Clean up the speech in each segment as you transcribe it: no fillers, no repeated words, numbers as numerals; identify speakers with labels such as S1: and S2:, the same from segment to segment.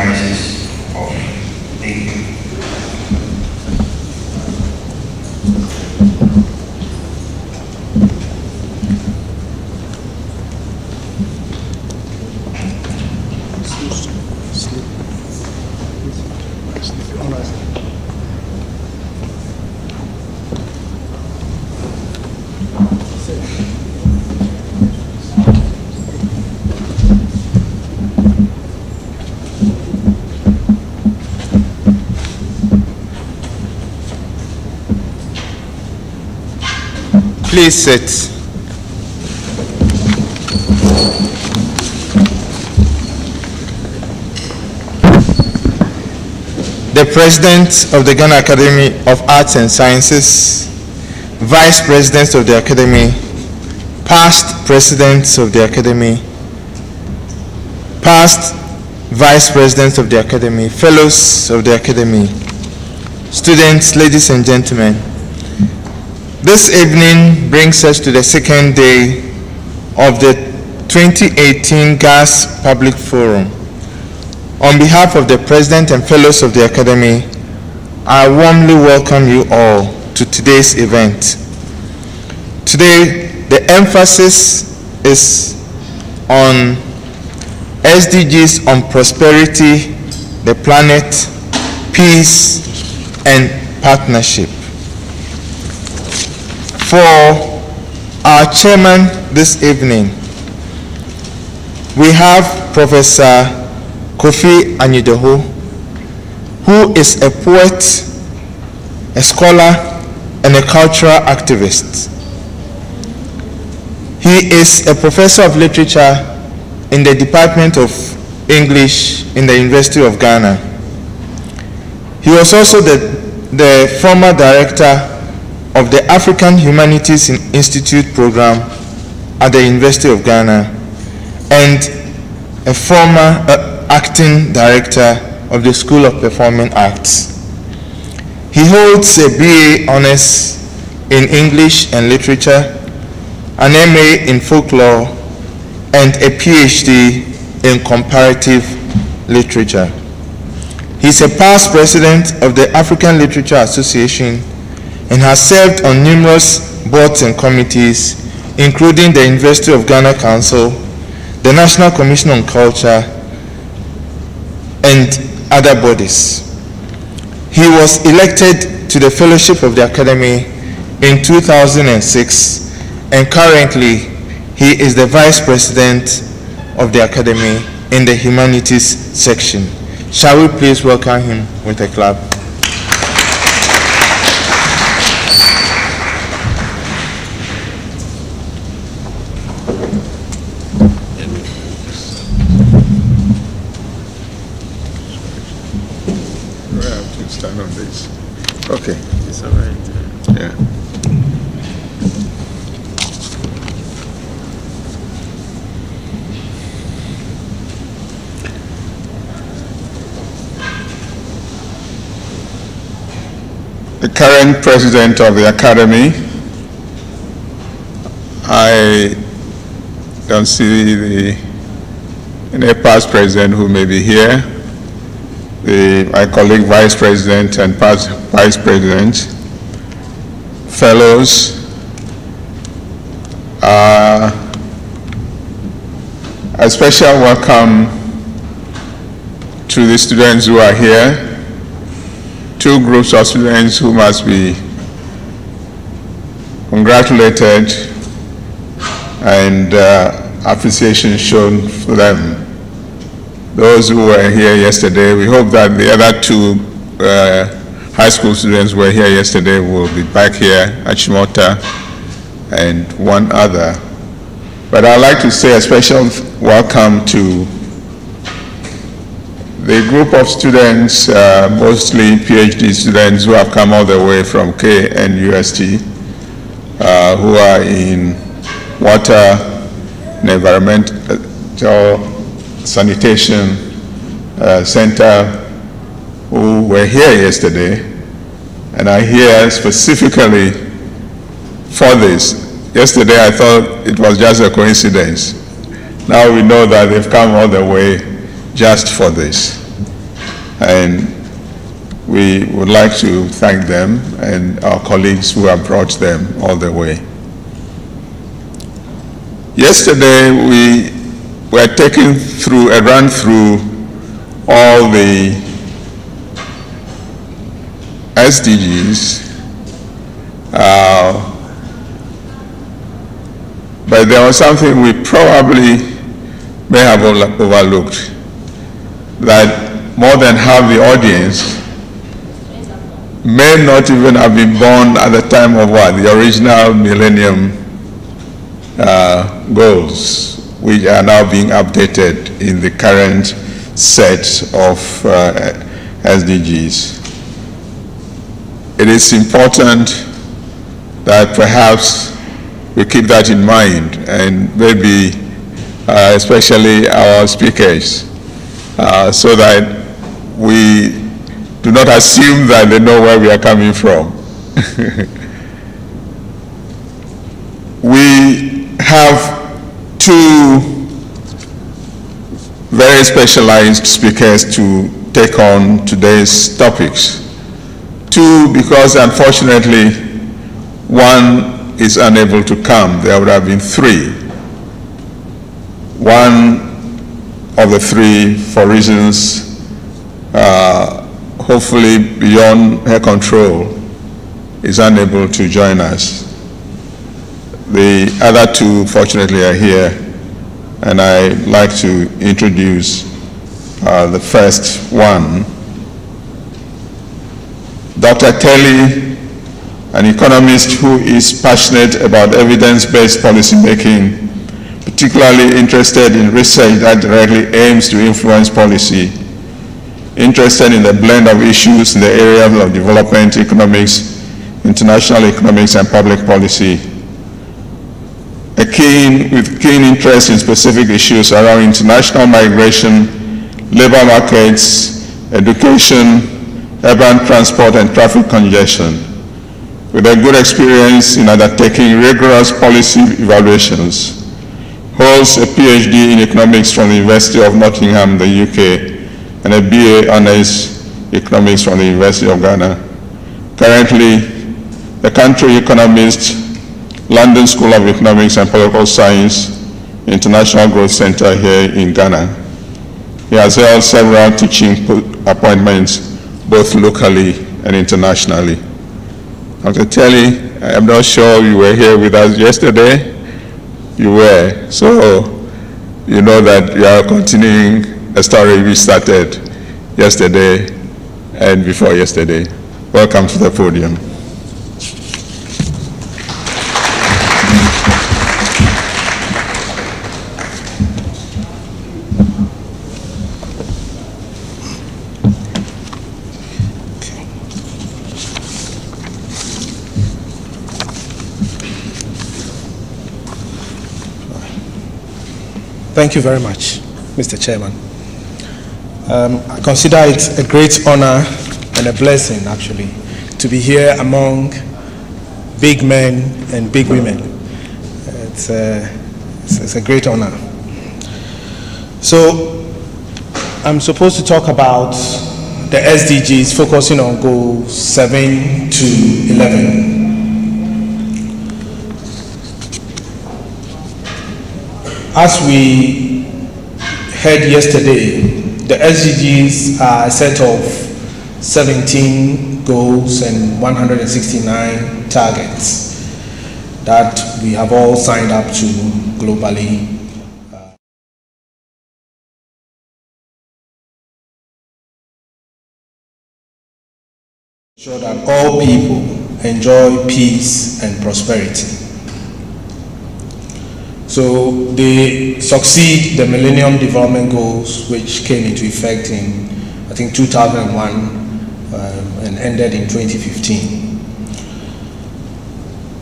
S1: crisis of the youth.
S2: Please sit. The President of the Ghana Academy of Arts and Sciences, Vice Presidents of the Academy, past Presidents of the Academy, past Vice Presidents of the Academy, Fellows of the Academy, students, ladies and gentlemen, this evening brings us to the second day of the 2018 GAAS Public Forum. On behalf of the President and Fellows of the Academy, I warmly welcome you all to today's event. Today, the emphasis is on SDGs on prosperity, the planet, peace, and partnership. For our chairman this evening, we have Professor Kofi Anyidoho, who is a poet, a scholar, and a cultural activist. He is a professor of literature in the Department of English in the University of Ghana. He was also the former director of the African Humanities Institute program at the University of Ghana and a former acting director of the School of Performing Arts. He holds a BA Honours in English and Literature, an MA in Folklore, and a PhD in Comparative Literature. He is a past president of the African Literature Association and has served on numerous boards and committees, including the University of Ghana Council, the National Commission on Culture, and other bodies. He was elected to the Fellowship of the Academy in 2006, and currently he is the Vice President of the Academy in the Humanities section. Shall we please welcome him with a clap?
S3: Okay. It's all right. Yeah. The current president of the Academy, I don't see any past president who may be here. My colleague vice president and past vice president, fellows, a special welcome to the students who are here, two groups of students who must be congratulated and appreciation shown for them. Those who were here yesterday, we hope that the other two high school students who were here yesterday will be back here at Shimota and one other. But I'd like to say a special welcome to the group of students, mostly PhD students who have come all the way from KNUST, who are in water and environmental sanitation center, who were here yesterday and are here specifically for this. Yesterday I thought it was just a coincidence. Now we know that they've come all the way just for this. And we would like to thank them and our colleagues who have brought them all the way. Yesterday, we were taken through a run through all the SDGs, but there was something we probably may have overlooked, that more than half the audience may not even have been born at the time of the original Millennium Goals, which are now being updated in the current set of SDGs. It is important that perhaps we keep that in mind, and maybe especially our speakers, so that we do not assume that they know where we are coming from. We have two very specialized speakers to take on today's topics. Two, because unfortunately one is unable to come. There would have been three. One of the three, for reasons hopefully beyond her control, is unable to join us. The other two, fortunately, are here, and I'd like to introduce the first one. Dr. Telli, an economist who is passionate about evidence-based policy making, particularly interested in research that directly aims to influence policy, interested in the blend of issues in the areas of development economics, international economics, and public policy. With keen interest in specific issues around international migration, labor markets, education, urban transport, and traffic congestion, with a good experience in undertaking rigorous policy evaluations, holds a PhD in economics from the University of Nottingham, the UK, and a BA Honours Economics from the University of Ghana. Currently, the country economist, London School of Economics and Political Science, International Growth Center here in Ghana. He has held several teaching appointments, both locally and internationally. Dr. Telli, I am not sure you were here with us yesterday. You were, so you know that you are continuing a story we started yesterday and before yesterday. Welcome to the podium.
S4: Thank you very much, Mr. Chairman. I consider it a great honor and a blessing, actually, to be here among big men and big women. It's a great honor. So, I'm supposed to talk about the SDGs, focusing on goals 7 to 11. As we heard yesterday, the SDGs are a set of 17 goals and 169 targets that we have all signed up to globally. Ensure that all people enjoy peace and prosperity. So they succeed the Millennium Development Goals, which came into effect in, I think, 2001 and ended in 2015.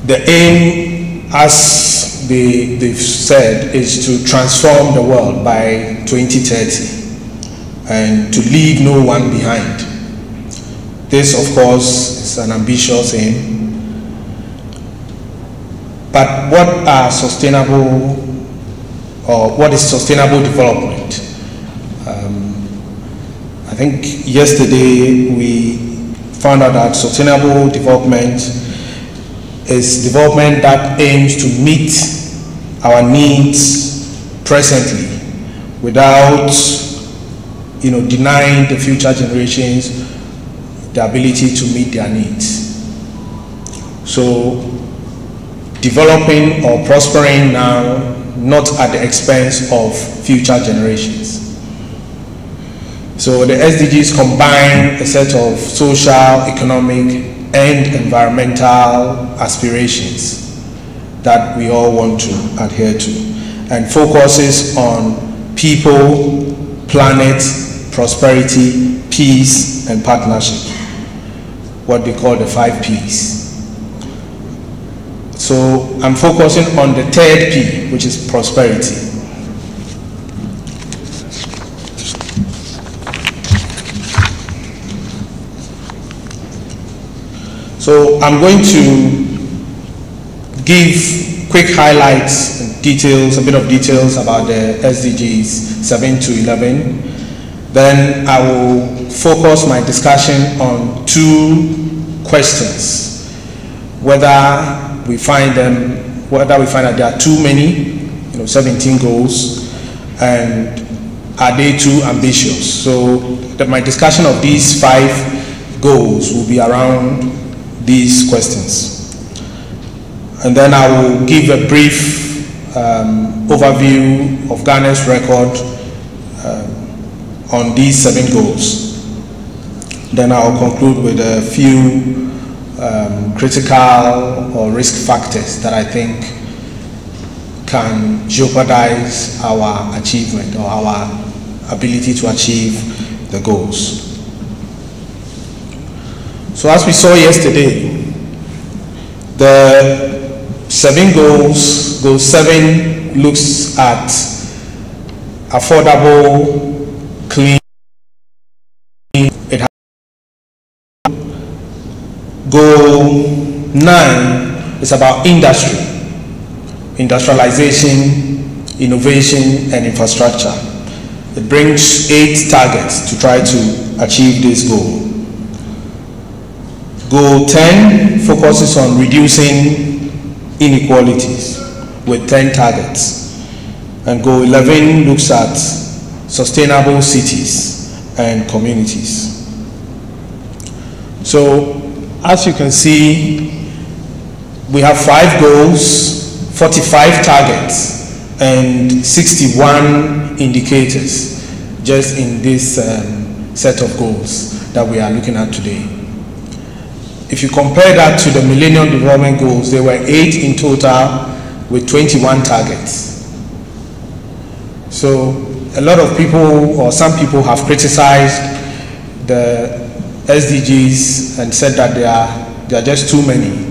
S4: The aim, as they've said, is to transform the world by 2030 and to leave no one behind. This, of course, is an ambitious aim. But what are sustainable, or what is sustainable development? I think yesterday we found out that sustainable development is development that aims to meet our needs presently without, denying the future generations the ability to meet their needs. So developing or prospering now, not at the expense of future generations. So the SDGs combine a set of social, economic, and environmental aspirations that we all want to adhere to, and focuses on people, planet, prosperity, peace, and partnership, what they call the 5 Ps. So I'm focusing on the third P, which is prosperity. So I'm going to give quick highlights and details, a bit of details about the SDGs 7 to 11. Then I will focus my discussion on 2 questions, whether we find that there are too many, 17 goals, and are they too ambitious? So my discussion of these 5 goals will be around these questions. And then I will give a brief overview of Ghana's record on these 7 goals. Then I'll conclude with a few critical or risk factors that I think can jeopardize our achievement or our ability to achieve the goals. So as we saw yesterday, the 7 goals, goal 7 looks at affordable, clean. It has goal 9 is about industry, industrialization, innovation, and infrastructure. It brings 8 targets to try to achieve this goal. Goal 10 focuses on reducing inequalities with 10 targets. And goal 11 looks at sustainable cities and communities. So, as you can see, we have 5 goals, 45 targets, and 61 indicators just in this set of goals that we are looking at today. If you compare that to the Millennium Development Goals, there were 8 in total with 21 targets. So a lot of people, or some people, have criticized the SDGs and said that they are just too many.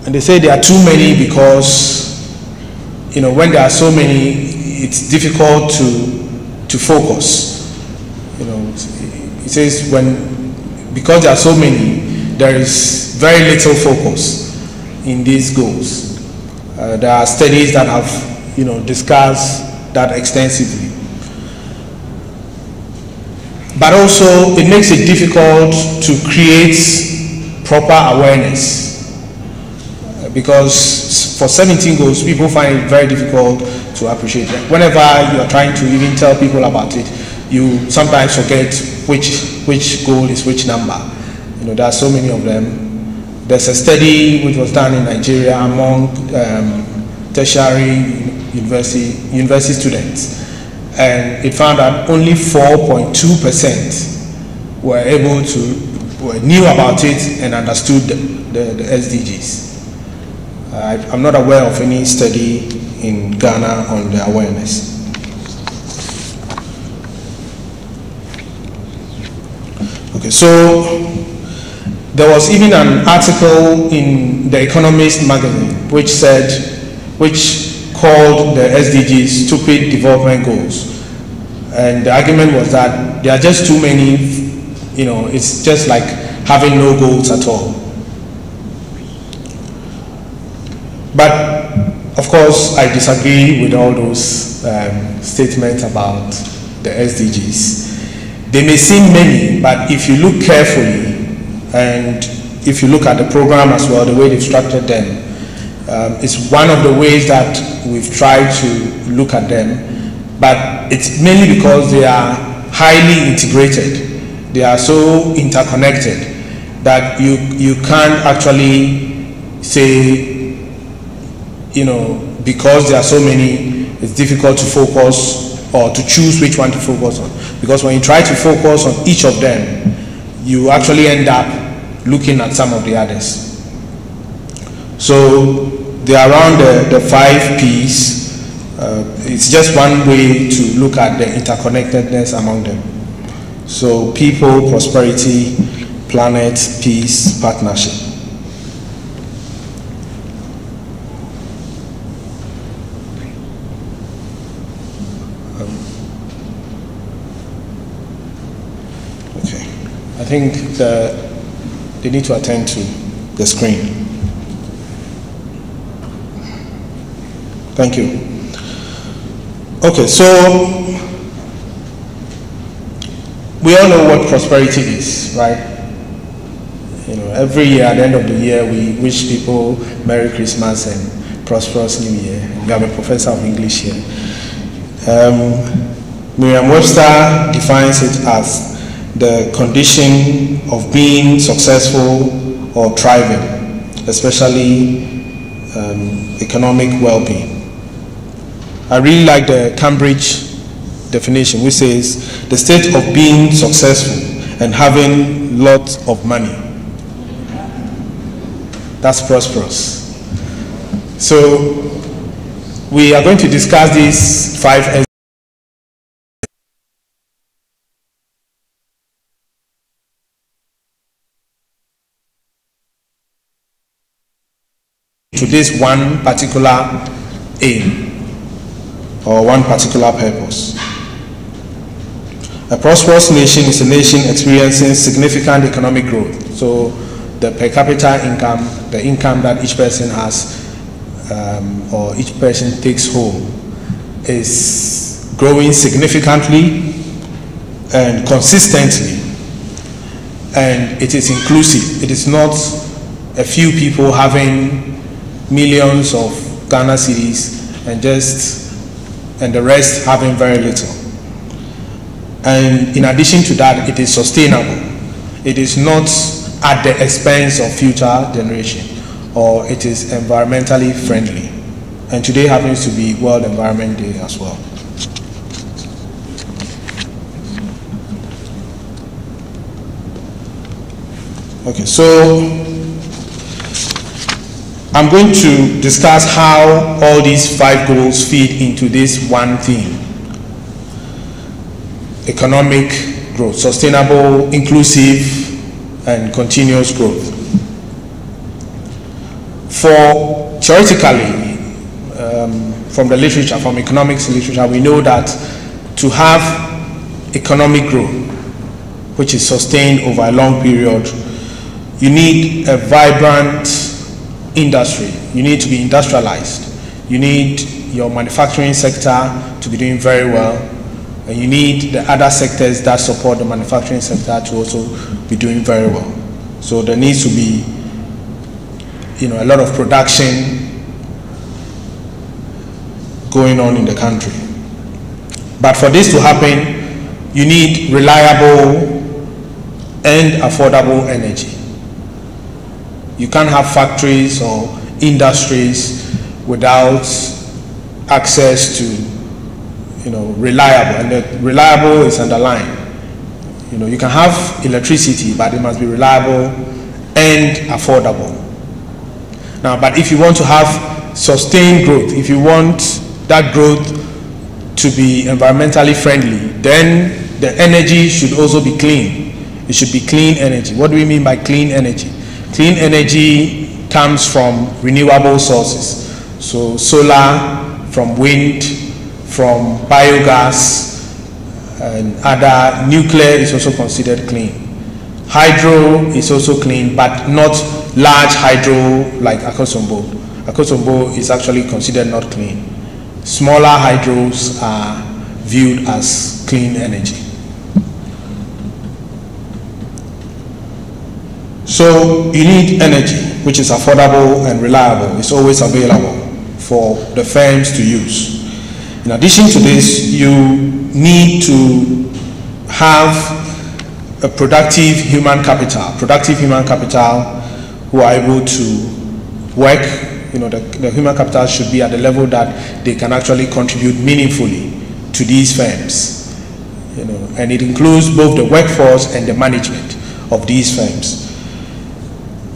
S4: And they say they are too many because, when there are so many, it's difficult to focus. It says because there are so many, there is very little focus in these goals. There are studies that have, discussed that extensively. But also, it makes it difficult to create proper awareness. Because for 17 goals, people find it very difficult to appreciate it. Whenever you are trying to even tell people about it, you sometimes forget which goal is which number. There are so many of them. There's a study which was done in Nigeria among tertiary university students, and it found that only 4.2% knew about it and understood the SDGs. I'm not aware of any study in Ghana on the awareness. Okay, so there was even an article in The Economist magazine which called the SDGs stupid development goals. And the argument was that there are just too many, it's just like having no goals at all. But of course, I disagree with all those statements about the SDGs. They may seem many, but if you look carefully, and if you look at the program as well, the way they've structured them, it's one of the ways that we've tried to look at them, but it's mainly because they are highly integrated. They are so interconnected that you can't actually say, you know, because there are so many, it's difficult to focus or to choose which one to focus on. Because when you try to focus on each of them, you actually end up looking at some of the others. So they are around the 5 Ps. It's just one way to look at the interconnectedness among them. So people, prosperity, planet, peace, partnership. Okay, I think they need to attend to the screen. Thank you. Okay, so we all know what prosperity is, right? You know, every year at the end of the year, we wish people Merry Christmas and prosperous New Year. We have a professor of English here. Merriam-Webster defines it as the condition of being successful or thriving, especially economic well-being. I really like the Cambridge definition, which says the state of being successful and having lots of money. That's prosperous. So we are going to discuss these 5 SDGs to this one particular aim or one particular purpose. A prosperous nation is a nation experiencing significant economic growth. So the per capita income, the income that each person has or each person takes home is growing significantly and consistently, and it is inclusive. It is not a few people having millions of Ghana cedis and the rest having very little. And in addition to that, it is sustainable. It is not at the expense of future generation, or it is environmentally friendly. And today happens to be World Environment Day as well. Okay, so I'm going to discuss how all these 5 goals feed into this one theme: economic growth, sustainable, inclusive, and continuous growth. For theoretically, from the literature, from economics literature, we know that to have economic growth, which is sustained over a long period, you need a vibrant industry. You need to be industrialized. You need your manufacturing sector to be doing very well, and you need the other sectors that support the manufacturing sector to also be doing very well. So there needs to be, you know, a lot of production going on in the country. But for this to happen, you need reliable and affordable energy. You can't have factories or industries without access to, you know, reliable, and the reliable is underlined. You know, you can have electricity, but it must be reliable and affordable. Now, but if you want to have sustained growth, if you want that growth to be environmentally friendly, then the energy should also be clean. It should be clean energy. What do we mean by clean energy? Clean energy comes from renewable sources. So solar, from wind, from biogas, and other. Nuclear is also considered clean. Hydro is also clean, but not large hydro like Akosombo. Akosombo is actually considered not clean. Smaller hydros are viewed as clean energy. So you need energy which is affordable and reliable. It's always available for the firms to use. In addition to this, you need to have a productive human capital who are able to work. The human capital should be at the level that they can actually contribute meaningfully to these firms. And it includes both the workforce and the management of these firms.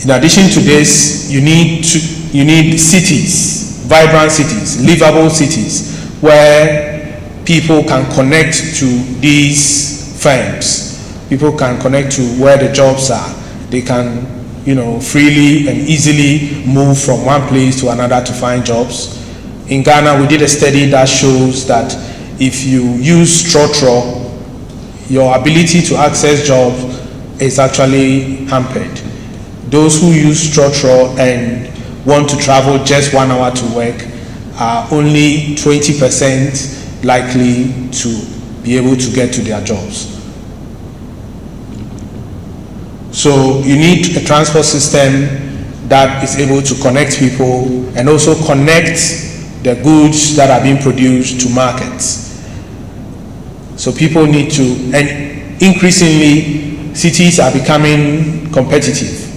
S4: In addition to this, you need cities, vibrant cities, livable cities, where people can connect to these firms. People can connect to where the jobs are. They can, freely and easily move from one place to another to find jobs. In Ghana, we did a study that shows that if you use Trotro, your ability to access jobs is actually hampered. Those who use Trotro and want to travel just 1 hour to work are only 20% likely to be able to get to their jobs. So you need a transport system that is able to connect people and also connect the goods that are being produced to markets. So people need to, and increasingly cities are becoming competitive.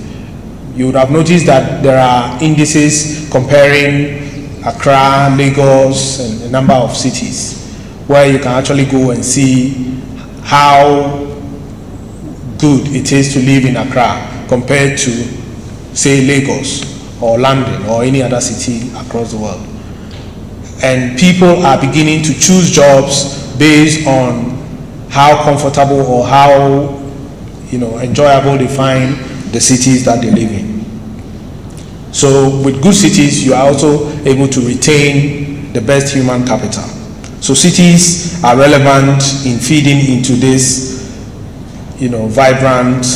S4: You would have noticed that there are indices comparing Accra, Lagos, and a number of cities where you can actually go and see how good it is to live in Accra compared to, say, Lagos or London or any other city across the world. And people are beginning to choose jobs based on how comfortable or how enjoyable they find the cities that they live in. So with good cities, you are also able to retain the best human capital. So cities are relevant in feeding into this vibrant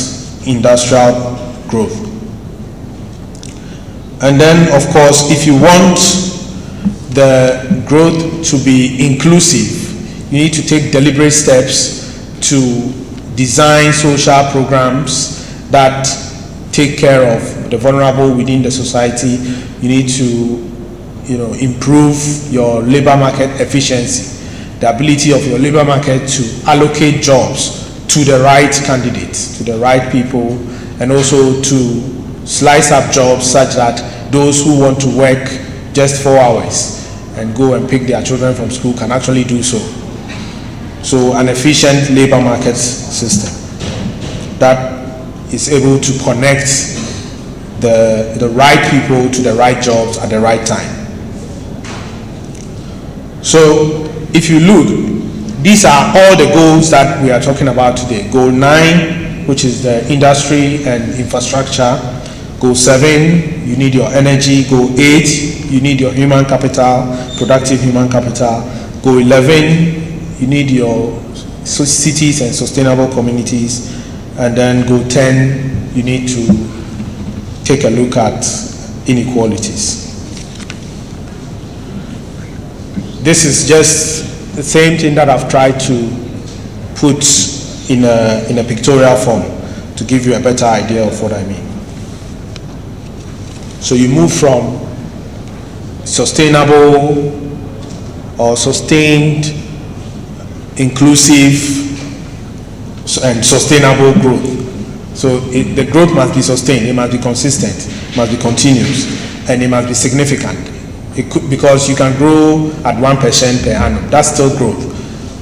S4: industrial growth. And then, of course, if you want the growth to be inclusive, you need to take deliberate steps to design social programs that take care of the vulnerable within the society. You need to improve your labor market efficiency, the ability of your labor market to allocate jobs to the right candidates, to the right people, and also to slice up jobs such that those who want to work just 4 hours and go and pick their children from school can actually do so. So an efficient labor market system that is able to connect the right people to the right jobs at the right time. So if you look, these are all the goals that we are talking about today. Goal 9, which is the industry and infrastructure. Goal 7, you need your energy. Goal 8, you need your human capital, productive human capital. Goal 11, you need your cities and sustainable communities. And then goal 10, you need to take a look at inequalities. This is just the same thing that I've tried to put in a pictorial form to give you a better idea of what I mean. So you move from sustainable or sustained, inclusive, and sustainable growth. So the growth must be sustained, it must be consistent, it must be continuous, and it must be significant. Because you can grow at 1% per annum, that's still growth.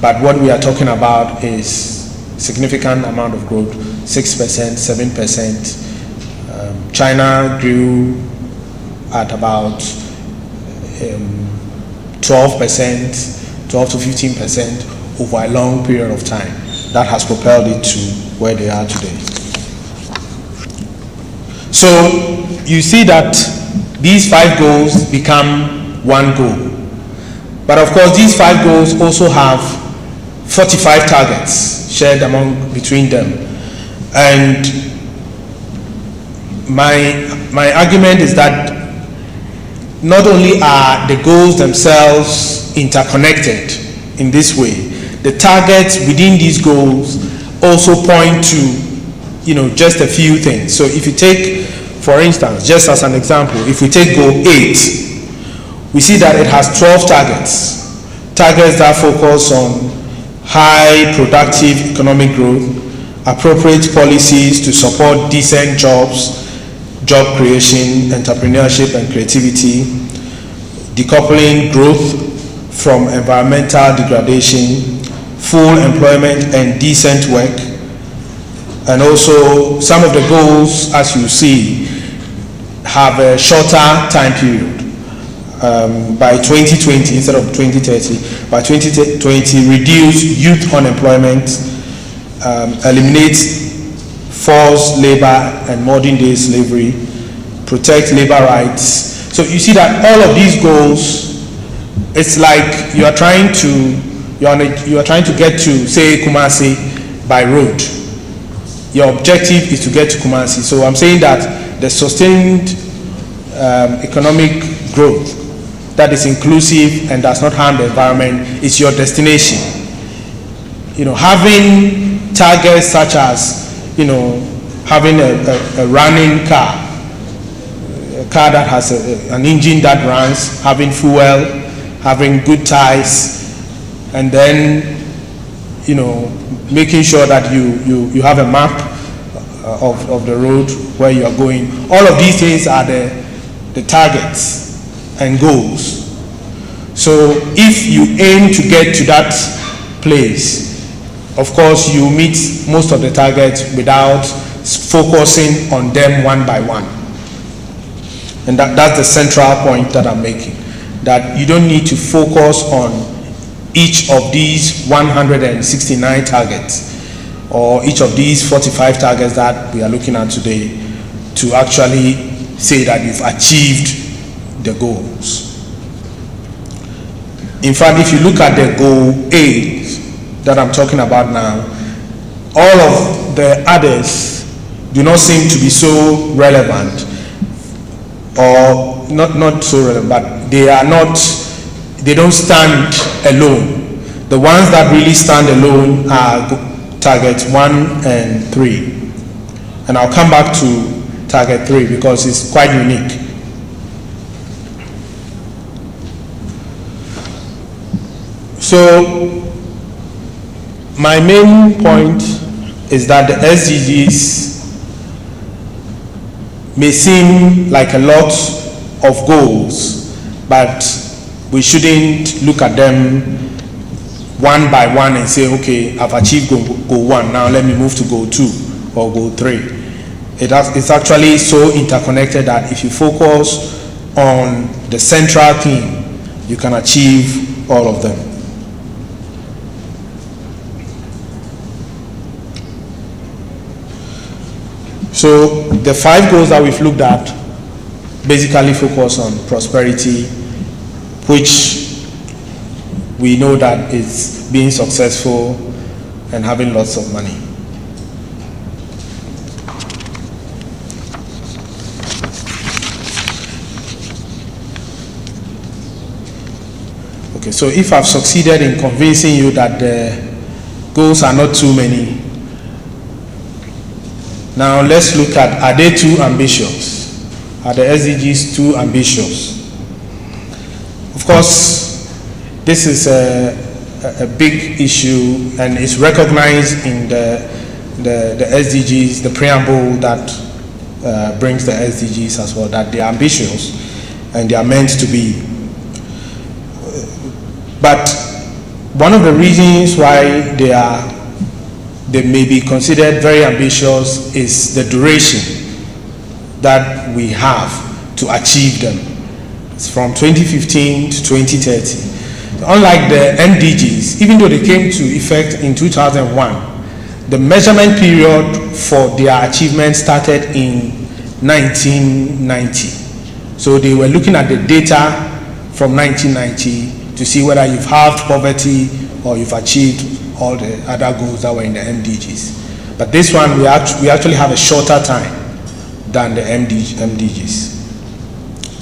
S4: But what we are talking about is significant amount of growth, 6%, 7%. China grew at about 12%, 12 to 15% over a long period of time. That has propelled it to where they are today. So you see that these 5 goals become one goal. But of course, these 5 goals also have 45 targets shared between them. And my argument is that not only are the goals themselves interconnected in this way, the targets within these goals also point to, just a few things. So if you take, for instance, just as an example, if we take goal 8, we see that it has 12 targets that focus on high productive economic growth, appropriate policies to support decent jobs, job creation, entrepreneurship and creativity, decoupling growth from environmental degradation, full employment and decent work. And also some of the goals, as you see, have a shorter time period. By 2020 instead of 2030, by 2020 reduce youth unemployment, eliminate forced labor and modern day slavery, protect labor rights. So you see that all of these goals, it's like you are trying to get to, say, Kumasi by road. Your objective is to get to Kumasi. So I'm saying that the sustained economic growth that is inclusive and does not harm the environment is your destination. Having targets such as, having a running car, a car that has an engine that runs, having fuel, having good tires, and then, making sure that you have a map of the road where you are going. All of these things are the targets and goals. So if you aim to get to that place, of course you meet most of the targets without focusing on them one by one. And that's the central point that I'm making, that you don't need to focus on each of these 169 targets or each of these 45 targets that we are looking at today to actually say that you've achieved the goals. In fact, if you look at the goal 8 that I'm talking about now, all of the others do not seem to be so relevant, or not so relevant, but they don't stand alone. The ones that really stand alone are targets 1 and 3. And I'll come back to target 3 because it's quite unique. So my main point is that the SDGs may seem like a lot of goals, but we shouldn't look at them one by one and say, okay, I've achieved goal 1, now let me move to goal 2 or goal 3. It's actually so interconnected that if you focus on the central theme, you can achieve all of them. So the 5 goals that we've looked at basically focus on prosperity, which we know that is being successful and having lots of money. Okay, so if I've succeeded in convincing you that the goals are not too many, now let's look at, are they too ambitious? Are the SDGs too ambitious? Of course, this is a big issue and it's recognized in the SDGs, the preamble that brings the SDGs as well, that they are ambitious and they are meant to be. But one of the reasons why they may be considered very ambitious is the duration that we have to achieve them. It's from 2015 to 2030. Unlike the MDGs, even though they came to effect in 2001, the measurement period for their achievement started in 1990. So they were looking at the data from 1990 to see whether you've halved poverty or you've achieved all the other goals that were in the MDGs. But this one, we actually have a shorter time than the MDGs.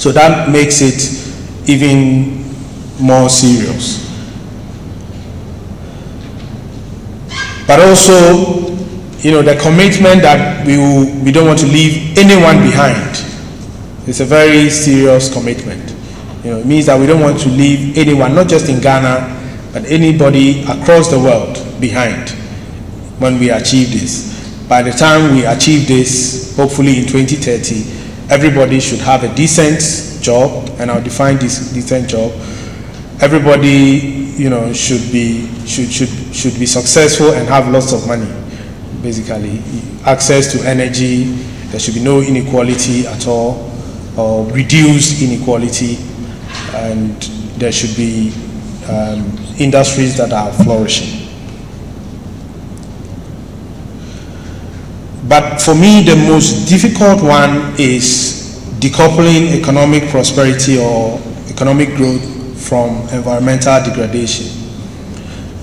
S4: So that makes it even more serious. but also, you know, the commitment that we don't want to leave anyone behind. It's a very serious commitment. You know, it means that we don't want to leave anyone, not just in Ghana, but anybody across the world behind when we achieve this. By the time we achieve this, hopefully in 2030, everybody should have a decent job, and I'll define this decent job. Everybody, you know, should be successful and have lots of money, basically. Access to energy, there should be no inequality at all, or reduced inequality, and there should be industries that are flourishing. But for me, the most difficult one is decoupling economic prosperity or economic growth from environmental degradation.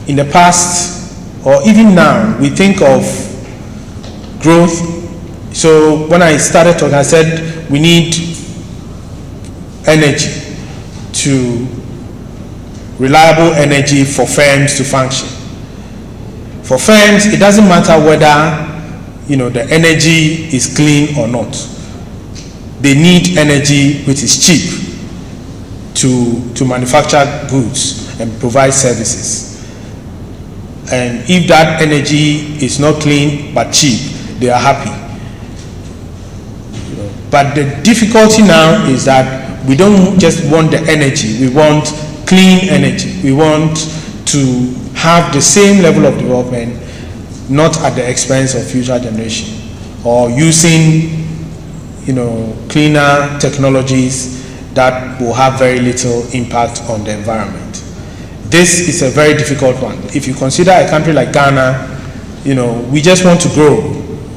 S4: In the past, or even now, we think of growth. So when I started talking, I said we need energy, reliable energy for firms to function. For firms, it doesn't matter whether, you know, the energy is clean or not. They need energy which is cheap to manufacture goods and provide services. And if that energy is not clean but cheap, they are happy. You know, but the difficulty now is that we don't just want the energy, we want clean energy. We want to have the same level of development, not at the expense of future generation, or using, you know, cleaner technologies that will have very little impact on the environment. This is a very difficult one. If you consider a country like Ghana, you know, we just want to grow.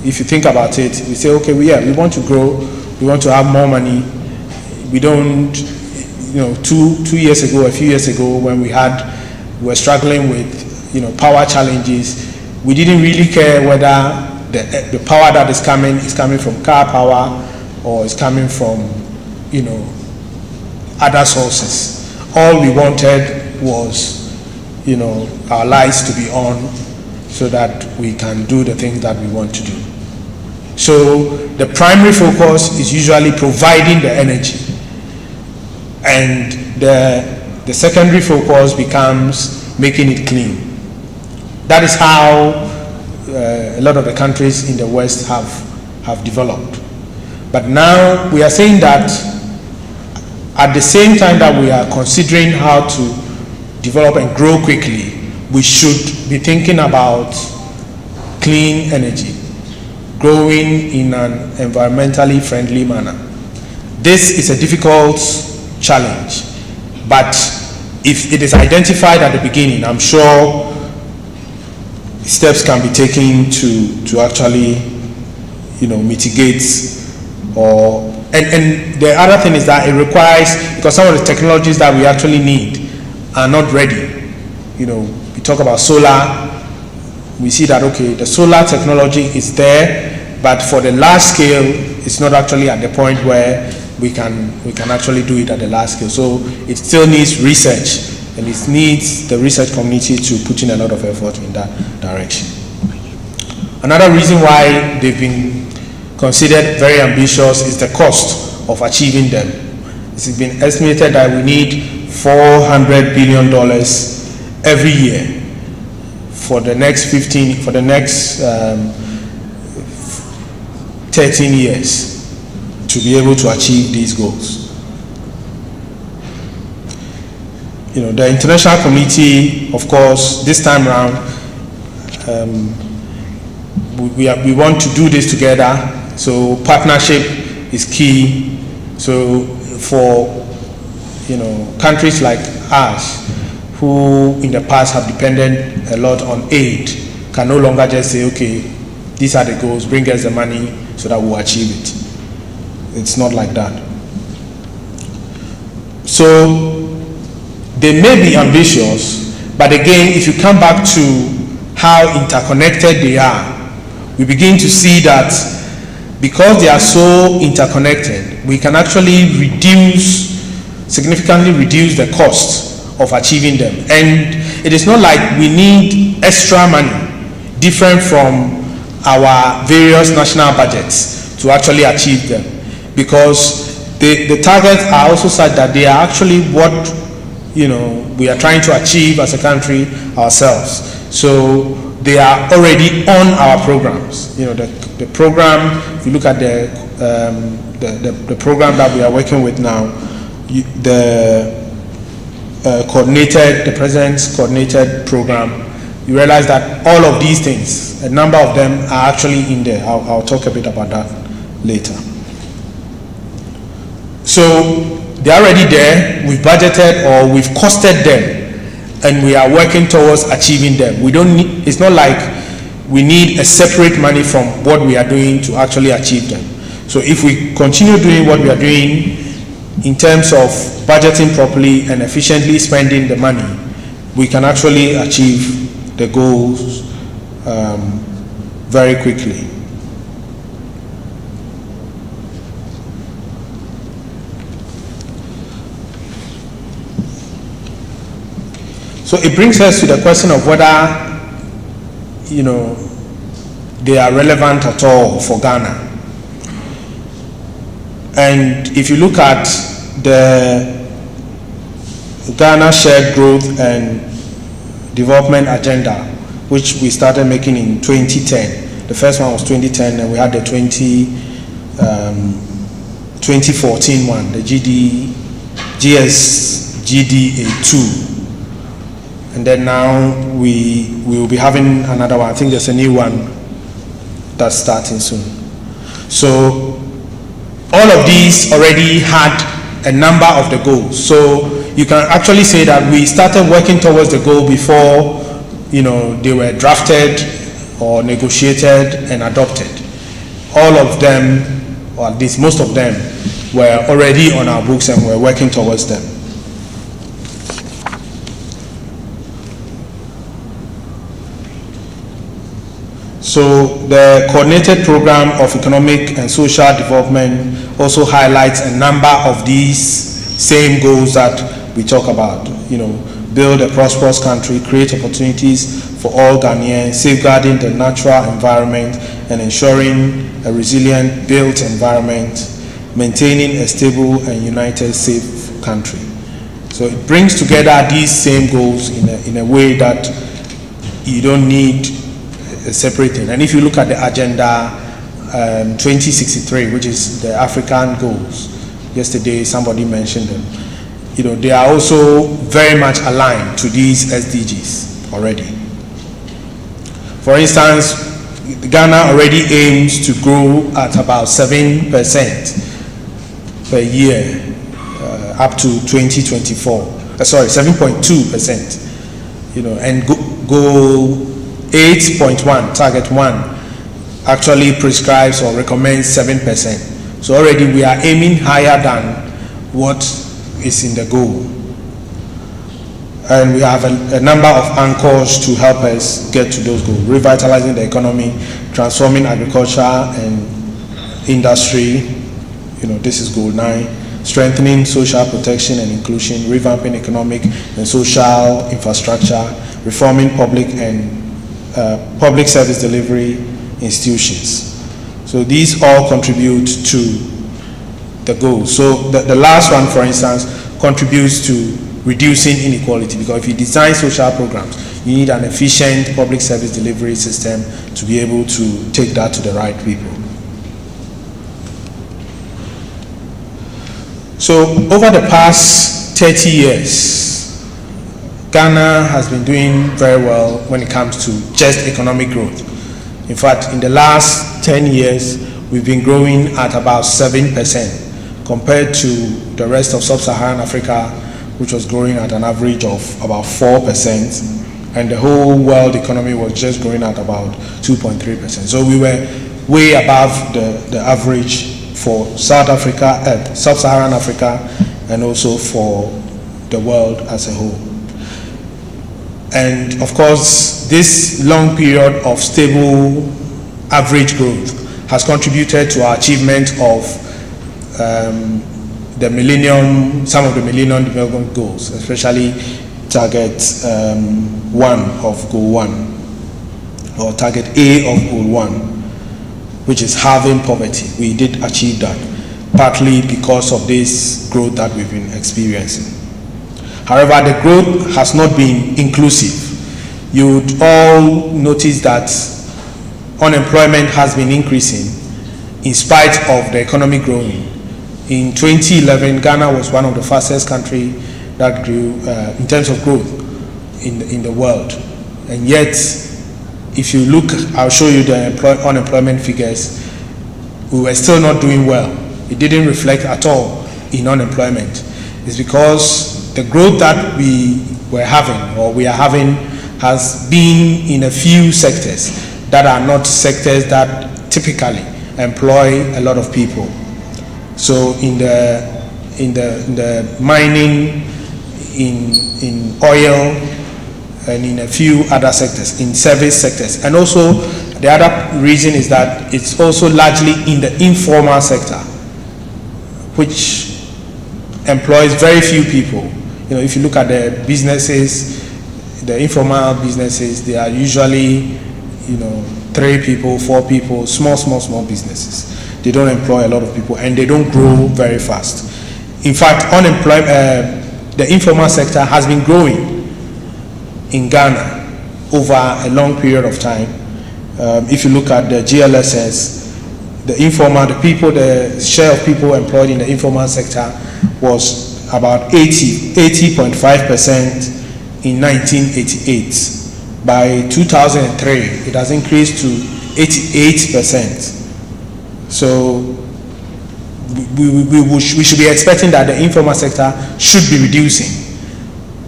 S4: If you think about it, we say, okay, we want to grow, we want to have more money. We don't, you know, two years ago, a few years ago, when we were struggling with, you know, power challenges, we didn't really care whether the power that is coming from car power or is coming from, you know, other sources. All we wanted was, you know, our lights to be on so that we can do the things that we want to do. So the primary focus is usually providing the energy, and the secondary focus becomes making it clean. That is how a lot of the countries in the West have developed. But now we are saying that at the same time that we are considering how to develop and grow quickly, we should be thinking about clean energy, growing in an environmentally friendly manner. This is a difficult challenge, but if it is identified at the beginning, I'm sure steps can be taken to actually, you know, mitigate. And the other thing is that it requires, because some of the technologies that we actually need are not ready. You know, we talk about solar, we see that, okay, the solar technology is there, but for the large scale, it's not actually at the point where we can actually do it at the large scale. So it still needs research, and it needs the research community to put in a lot of effort in that direction. Another reason why they've been considered very ambitious is the cost of achieving them. It's been estimated that we need $400 billion every year for the next 13 years to be able to achieve these goals. You know, the international community, of course, this time around, we want to do this together. So partnership is key. So for, you know, countries like us, who in the past have depended a lot on aid, can no longer just say, okay, these are the goals, bring us the money so that we'll achieve it. It's not like that. So they may be ambitious, but again, if you come back to how interconnected they are, we begin to see that because they are so interconnected, we can actually significantly reduce the cost of achieving them. And it is not like we need extra money. different from our various national budgets to actually achieve them, because the targets are also such that they are actually what we are trying to achieve as a country ourselves. So they are already on our programs. The program, if you look at the program that we are working with now, the President's coordinated program, you realize that all of these things, a number of them are actually in there. I'll talk a bit about that later. So they're already there, we've budgeted or we've costed them, and we are working towards achieving them. We don't need, it's not like we need a separate money from what we are doing to actually achieve them. So if we continue doing what we are doing in terms of budgeting properly and efficiently spending the money, we can actually achieve the goals very quickly. So it brings us to the question of whether, they are relevant at all for Ghana. And if you look at the Ghana Shared Growth and Development Agenda, which we started making in 2010. The first one was 2010, and we had the 2014 one, the GAAS 2. And then now we will be having another one. I think there's a new one that's starting soon. So all of these already had a number of the goals. So you can actually say that we started working towards the goal before they were drafted or negotiated and adopted. All of them, or at least most of them, were already on our books and we're working towards them. So the Coordinated Program of Economic and Social Development also highlights a number of these same goals that we talk about. Build a prosperous country, create opportunities for all Ghanaians, safeguarding the natural environment and ensuring a resilient built environment, maintaining a stable and united, safe country. So it brings together these same goals in a way that you don't need a separate thing. And if you look at the agenda 2063, which is the African goals, yesterday somebody mentioned them, they are also very much aligned to these SDGs already. For instance, Ghana already aims to grow at about 7% per year up to 2024. Sorry, 7.2%. And goal 8.1, target 1, actually prescribes or recommends 7%. So already we are aiming higher than what is in the goal. And we have a number of anchors to help us get to those goals. Revitalizing the economy, transforming agriculture and industry, this is goal 9. Strengthening social protection and inclusion, revamping economic and social infrastructure, reforming public service delivery institutions. So these all contribute to the goals. So the last one, for instance, contributes to reducing inequality, because if you design social programs, you need an efficient public service delivery system to be able to take that to the right people. So over the past 30 years, Ghana has been doing very well when it comes to just economic growth. In fact, in the last 10 years, we've been growing at about 7% compared to the rest of sub-Saharan Africa, which was growing at an average of about 4%, and the whole world economy was just growing at about 2.3%. So we were way above the average for South Africa, sub-Saharan Africa, and also for the world as a whole. And of course, this long period of stable average growth has contributed to our achievement of the millennium, some of the Millennium Development Goals, especially target 1 of Goal 1. or target A of goal 1, which is halving poverty. We did achieve that, partly because of this growth that we've been experiencing. However, the growth has not been inclusive. You'd all notice that unemployment has been increasing in spite of the economy growing. In 2011, Ghana was one of the fastest countries that grew in terms of growth in the world. And yet, if you look, I'll show you the unemployment figures, we were still not doing well. It didn't reflect at all in unemployment. It's because the growth that we were having, or we are having, has been in a few sectors that are not sectors that typically employ a lot of people. So in the mining, in oil, and in a few other sectors, in service sectors. And also, the other reason is that it's also largely in the informal sector, which employs very few people. You know, if you look at the businesses, the informal businesses, they are usually, 3 people, 4 people, small businesses. They don't employ a lot of people, and they don't grow very fast. In fact, the informal sector has been growing in Ghana over a long period of time. If you look at the GLSS, the share of people employed in the informal sector was about 80.5% in 1988. By 2003, it has increased to 88%. So we should be expecting that the informal sector should be reducing.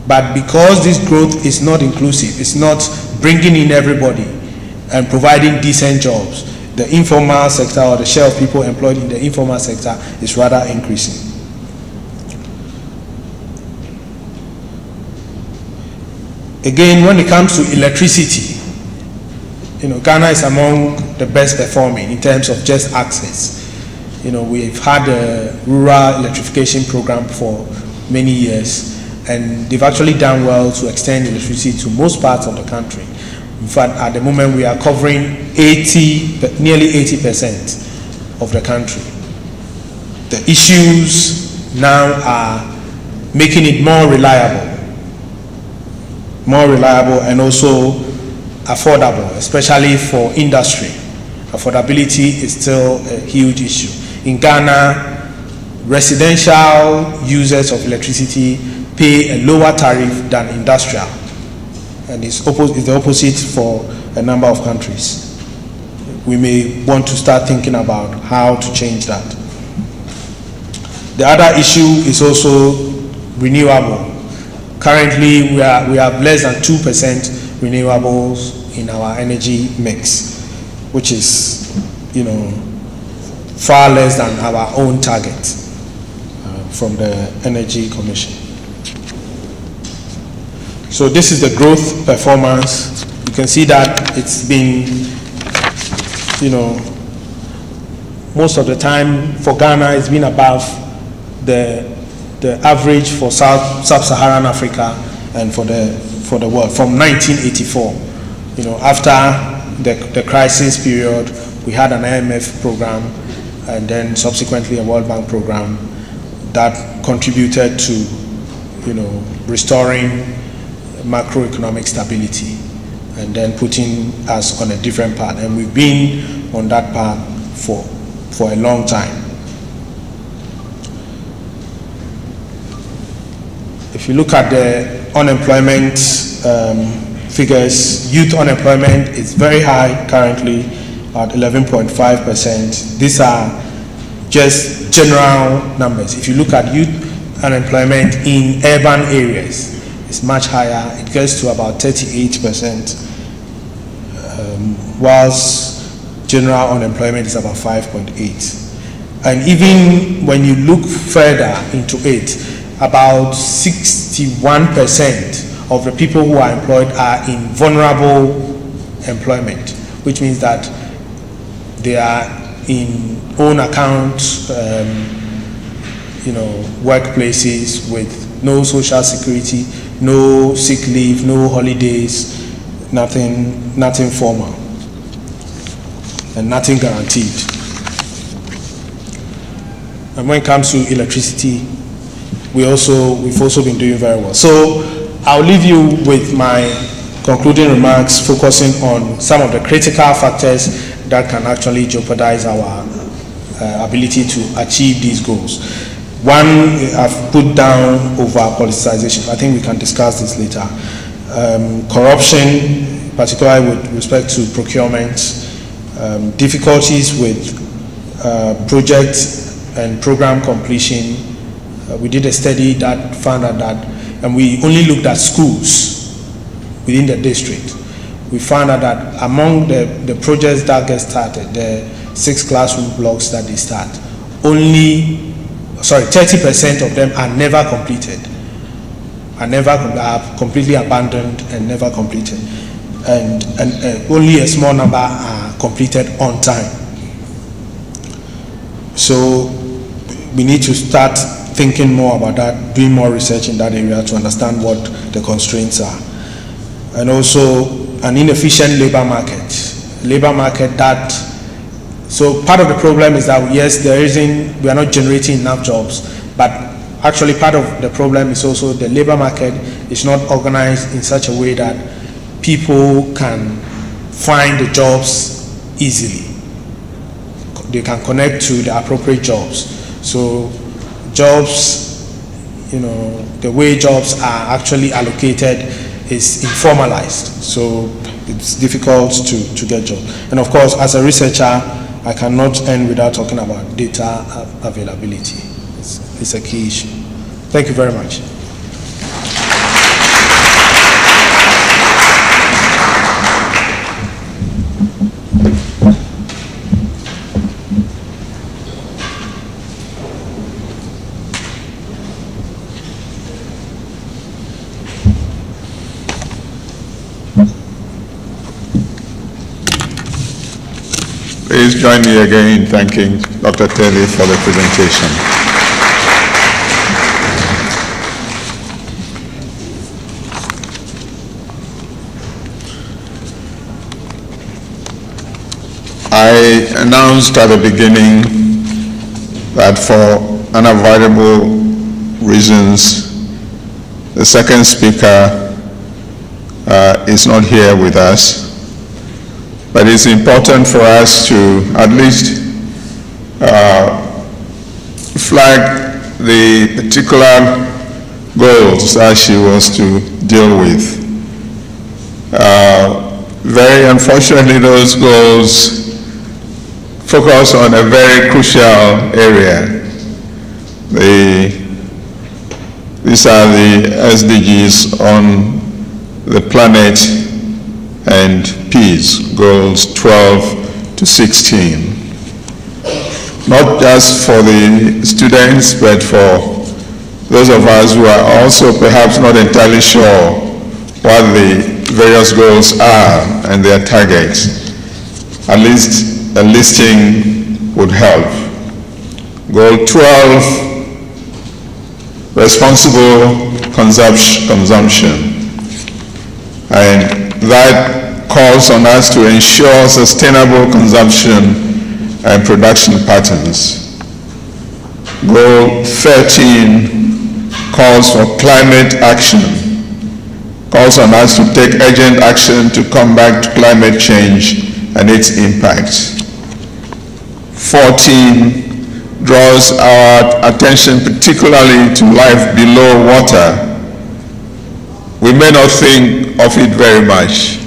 S4: But because this growth is not inclusive, it's not bringing in everybody and providing decent jobs, the informal sector, or the share of people employed in the informal sector, is rather increasing. Again, when it comes to electricity, Ghana is among the best performing in terms of just access. We've had a rural electrification program for many years, and they've actually done well to extend electricity to most parts of the country. In fact, at the moment, we are covering nearly 80% of the country. The issues now are making it more reliable and also affordable, especially for industry. Affordability is still a huge issue. In Ghana, residential users of electricity pay a lower tariff than industrial, and it's the opposite for a number of countries. We may want to start thinking about how to change that. The other issue is also renewable. Currently, we have less than 2% renewables in our energy mix, which is, far less than our own target from the Energy Commission. So this is the growth performance. You can see that it's been, most of the time for Ghana, it's been above the average for sub-Saharan Africa and for the world from 1984. After the crisis period, we had an IMF program and then subsequently a World Bank program that contributed to, restoring macroeconomic stability and then putting us on a different path. And we've been on that path for a long time. If you look at the unemployment figures, youth unemployment is very high currently at 11.5%. These are just general numbers. If you look at youth unemployment in urban areas, it's much higher. It goes to about 38%, whilst general unemployment is about 5.8%. And even when you look further into it, about 61% of the people who are employed are in vulnerable employment, which means that they are in own account, workplaces with no social security, no sick leave, no holidays, nothing formal. and nothing guaranteed. And when it comes to electricity, we've also been doing very well. So I'll leave you with my concluding remarks, focusing on some of the critical factors that can actually jeopardize our ability to achieve these goals. One, I've put down over politicization. I think we can discuss this later. Corruption, particularly with respect to procurement, difficulties with project and program completion. We did a study that found out that, and we only looked at schools within the district. We found out that among the projects that get started, the 6 classroom blocks that they start, 30% of them are never completed, are completely abandoned and never completed. And only a small number are completed on time. So we need to start thinking more about that, doing more research in that area to understand what the constraints are. And also an inefficient labor market. So part of the problem is that yes, we are not generating enough jobs, but actually part of the problem is also the labor market is not organized in such a way that people can find the jobs easily. They can connect to the appropriate jobs. So jobs, the way jobs are actually allocated is informalized. So it's difficult to get jobs. And of course, as a researcher, I cannot end without talking about data availability. It's a key issue. Thank you very much.
S3: Please join me again in thanking Dr. Telli for the presentation. I announced at the beginning that for unavoidable reasons, the second speaker is not here with us. But it's important for us to at least flag the particular goals that she was to deal with. Very unfortunately, those goals focus on a very crucial area. These are the SDGs on the planet and peace, goals 12 to 16. Not just for the students, but for those of us who are also perhaps not entirely sure what the various goals are and their targets. At least a listing would help. Goal 12, responsible consumption. And that calls on us to ensure sustainable consumption and production patterns. Goal 13 calls for climate action, calls on us to take urgent action to combat climate change and its impact. 14 draws our attention particularly to life below water. We may not think of it very much,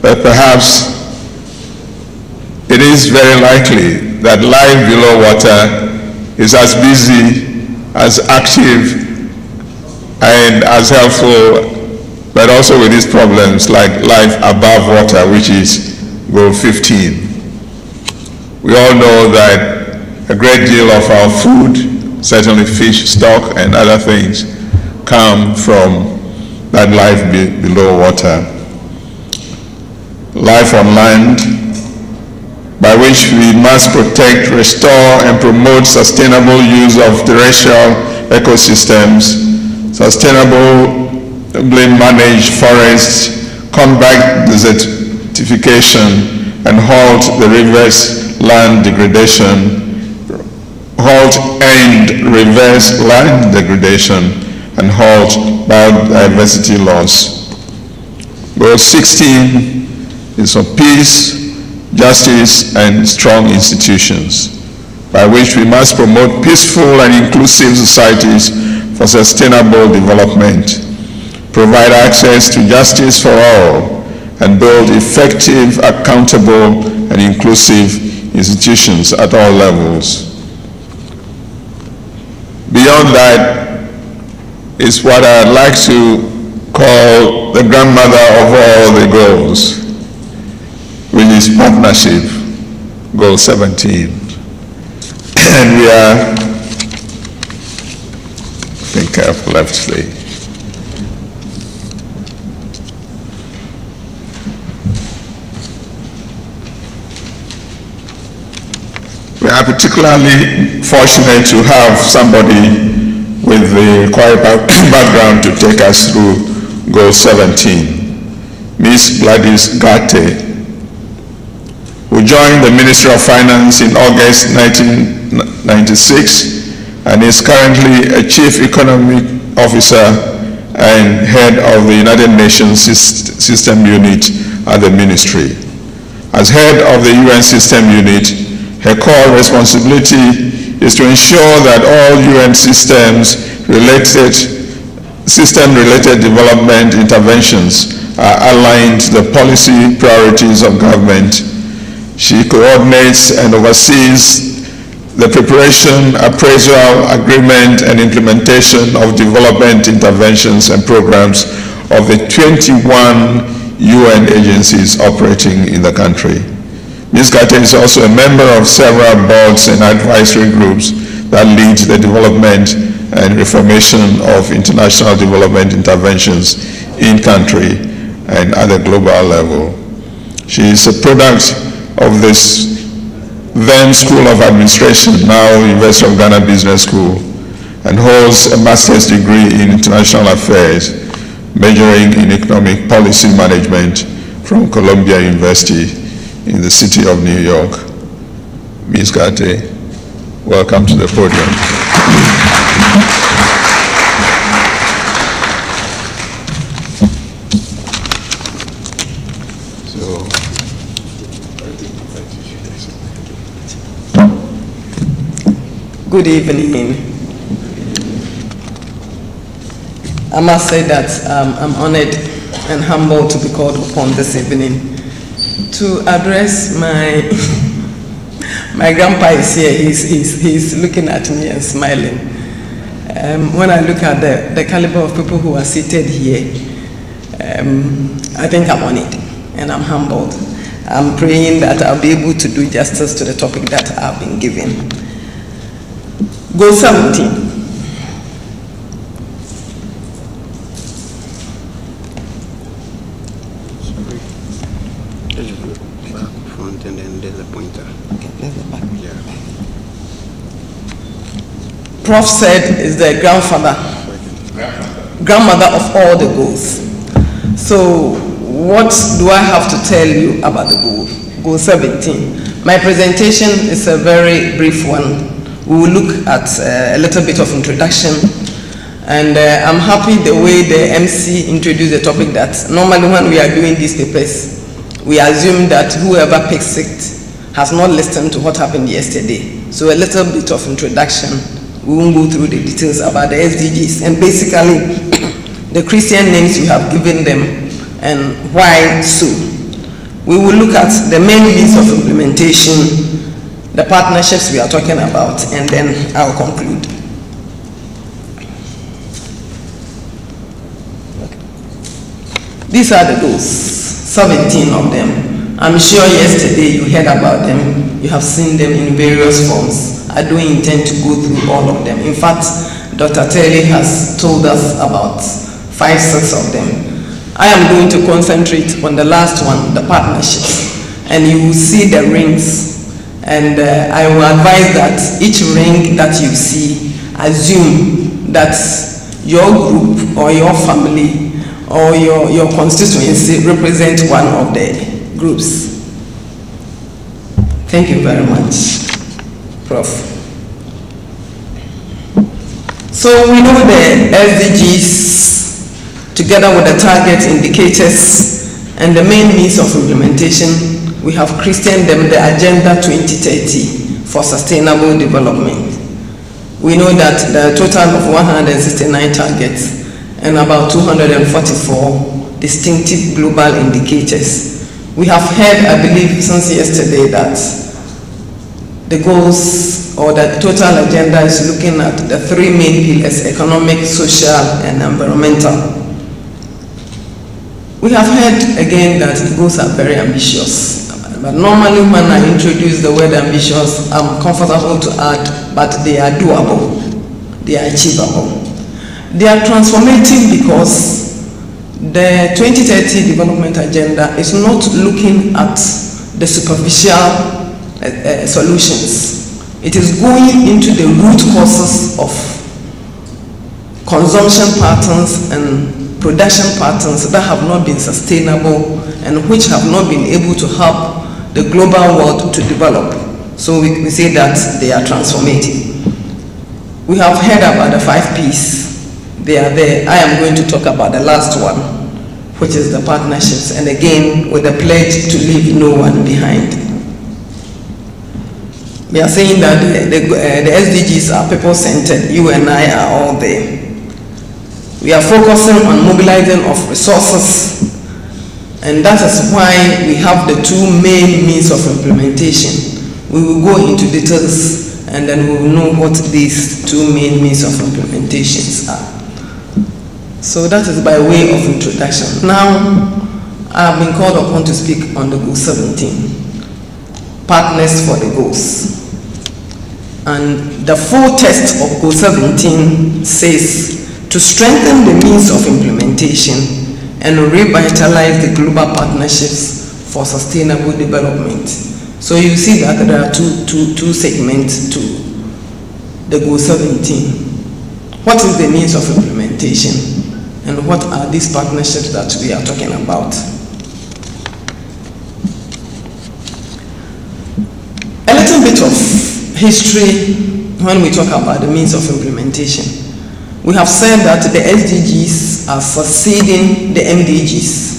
S3: but perhaps it is very likely that life below water is as busy, as active, and as helpful, but also with its problems like life above water, which is goal 15. We all know that a great deal of our food, certainly fish stock and other things, come from that life below water. Life on land, by which we must protect, restore, and promote sustainable use of terrestrial ecosystems, sustainably manage forests, combat desertification, and halt the reverse land degradation, and halt biodiversity loss. Goal 16 is for peace, justice, and strong institutions, by which we must promote peaceful and inclusive societies for sustainable development, provide access to justice for all, and build effective, accountable, and inclusive institutions at all levels. Beyond that is what I'd like to call the grandmother of all the goals, which is partnership, goal 17. And we are, I think I've left the, we are particularly fortunate to have somebody with the required background to take us through goal 17, Ms. Gladys Ghartey, who joined the Ministry of Finance in August 1996 and is currently a Chief Economic Officer and Head of the United Nations System Unit at the Ministry. As Head of the UN System Unit, her core responsibility is to ensure that all UN system-related development interventions are aligned to the policy priorities of government. She coordinates and oversees the preparation, appraisal, agreement, and implementation of development interventions and programs of the 21 UN agencies operating in the country. Ms. Ghartey is also a member of several boards and advisory groups that lead the development and reformation of international development interventions in country and at the global level. She is a product of this then School of Administration, now University of Ghana Business School, and holds a master's degree in international affairs, majoring in economic policy management from Columbia University in the city of New York. Ms. Ghartey, welcome to the podium.
S5: Good evening. I must say that I'm honored and humbled to be called upon this evening to address my grandpa is here. He's looking at me and smiling. When I look at the caliber of people who are seated here, I think I'm honored and I'm humbled. I'm praying that I'll be able to do justice to the topic that I've been given. Goal 17.
S6: And then there's a pointer.
S5: Okay, there's the back.
S6: Yeah.
S5: Prof said is the grandmother of all the goals. So what do I have to tell you about the goal 17? My presentation is a very brief one. We will look at a little bit of introduction, and I'm happy the way the MC introduced the topic that normally when we are doing these papers, we assume that whoever picks it has not listened to what happened yesterday. So a little bit of introduction. We won't go through the details about the SDGs and basically the Christian names you have given them and why so. We will look at the main means of implementation, the partnerships we are talking about, and then I'll conclude. Okay. These are the goals, 17 of them. I'm sure yesterday you heard about them, you have seen them in various forms. I don't intend to go through all of them. In fact, Dr. Telli has told us about 5, 6 of them. I am going to concentrate on the last one, the partnerships, and you will see the rings. And I will advise that each ring that you see, assume that your group or your family or your constituency represent one of the groups. Thank you very much, Prof. So we know the SDGs, together with the target indicators and the main means of implementation, we have christened them the Agenda 2030 for Sustainable Development. We know that there are a total of 169 targets and about 244 distinctive global indicators. We have heard, I believe, since yesterday that the goals or the total agenda is looking at the three main pillars: economic, social, and environmental. We have heard again that the goals are very ambitious. But normally when I introduce the word ambitious, I'm comfortable to add, but they are doable, they are achievable. They are transformative because the 2030 development agenda is not looking at the superficial solutions. It is going into the root causes of consumption patterns and production patterns that have not been sustainable and which have not been able to help the global world to develop. So we say that they are transformative. We have heard about the 5 Ps. They are there. I am going to talk about the last one, which is the partnerships, and again with the pledge to leave no one behind. We are saying that the SDGs are people-centered. You and I are all there. We are focusing on mobilizing of resources, and that is why we have the 2 main means of implementation. We will go into details and then we will know what these 2 main means of implementations are. So that is by way of introduction. Now, I have been called upon to speak on the Goal 17, Partners for the Goals. And the full text of Goal 17 says, to strengthen the means of implementation and revitalize the global partnerships for sustainable development. So you see that there are two segments to the Goal 17. What is the means of implementation? And what are these partnerships that we are talking about? A little bit of history when we talk about the means of implementation. We have said that the SDGs are succeeding the MDGs.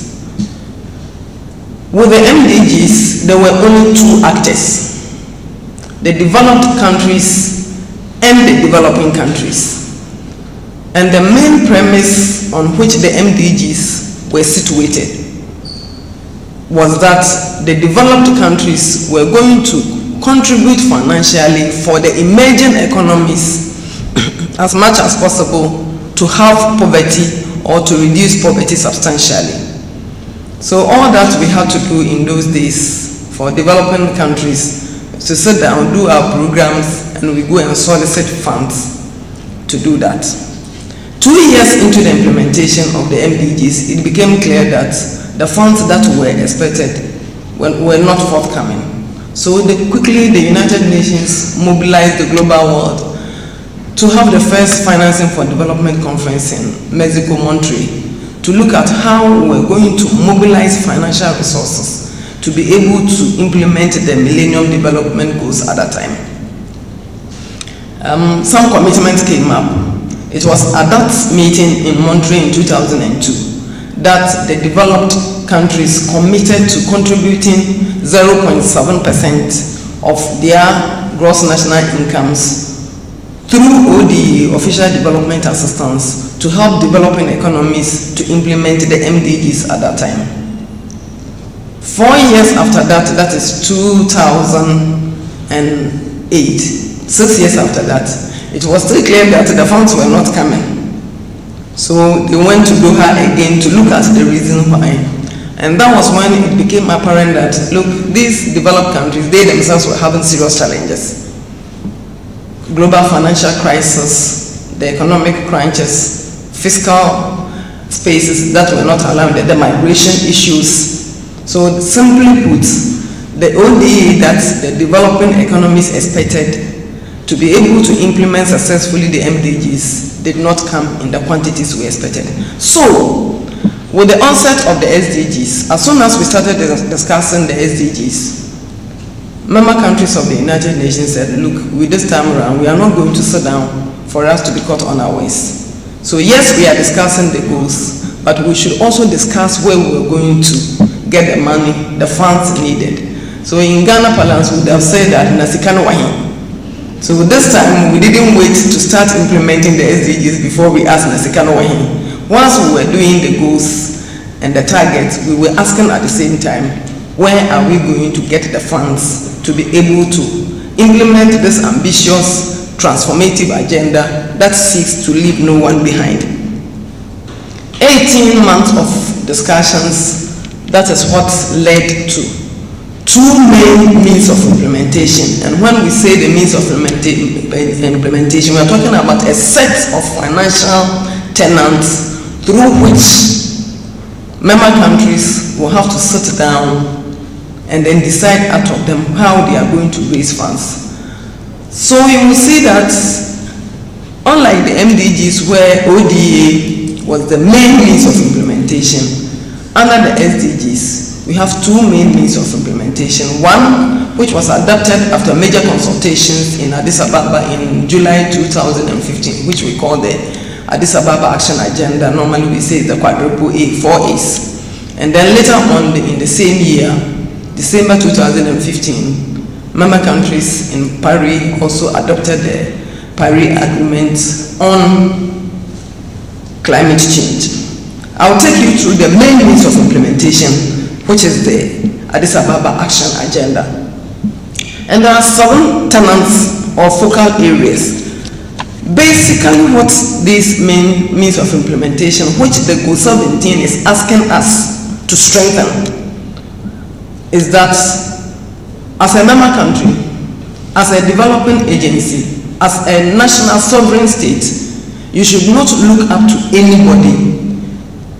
S5: With the MDGs, there were only 2 actors: the developed countries and the developing countries. And the main premise on which the MDGs were situated was that the developed countries were going to contribute financially for the emerging economies as much as possible to halve poverty or to reduce poverty substantially. So all that we had to do in those days for developing countries is to sit down, do our programs, and we go and solicit funds to do that. 2 years into the implementation of the MDGs, it became clear that the funds that were expected were not forthcoming. So quickly the United Nations mobilized the global world to have the first Financing for Development Conference in Mexico, Montreal, to look at how we're going to mobilize financial resources to be able to implement the Millennium Development Goals at that time. Some commitments came up. It was at that meeting in Montreal in 2002 that the developed countries committed to contributing 0.7% of their gross national incomes through ODE, Official Development Assistance, to help developing economies to implement the MDGs at that time. 4 years after that, that is 2008, 6 years after that, it was still clear that the funds were not coming. So they went to Doha again to look at the reason why. And that was when it became apparent that, look, these developed countries, they themselves were having serious challenges. Global financial crisis, the economic crunches, fiscal spaces that were not allowed, the migration issues. So simply put, the ODA that the developing economies expected to be able to implement successfully the MDGs did not come in the quantities we expected. So, with the onset of the SDGs, as soon as we started discussing the SDGs, member countries of the United Nations said, look, with this time around, we are not going to sit down for us to be caught unawares. So yes, we are discussing the goals, but we should also discuss where we are going to get the money, the funds needed. So in Ghana parlance, we would have said that Nasikano Wahin. So this time, we didn't wait to start implementing the SDGs before we asked Nasikano Wahin. Once we were doing the goals and the targets, we were asking at the same time, where are we going to get the funds to be able to implement this ambitious, transformative agenda that seeks to leave no one behind. 18 months of discussions, that is what led to two main means of implementation. And when we say the means of implementation, we are talking about a set of financial tenets through which member countries will have to sit down and then decide out of them how they are going to raise funds. So you will see that unlike the MDGs where ODA was the main means of implementation, under the SDGs we have two main means of implementation. One, which was adopted after major consultations in Addis Ababa in July 2015, which we call the Addis Ababa Action Agenda. Normally we say the quadruple A, 4 A's. And then later on in the same year, December 2015, member countries in Paris also adopted the Paris Agreement on climate change. I'll take you through the main means of implementation, which is the Addis Ababa Action Agenda. And there are 7 tenets or focal areas. Basically, what these main means of implementation, which the Goal 17 is asking us to strengthen, is that as a member country, as a developing agency, as a national sovereign state, you should not look up to anybody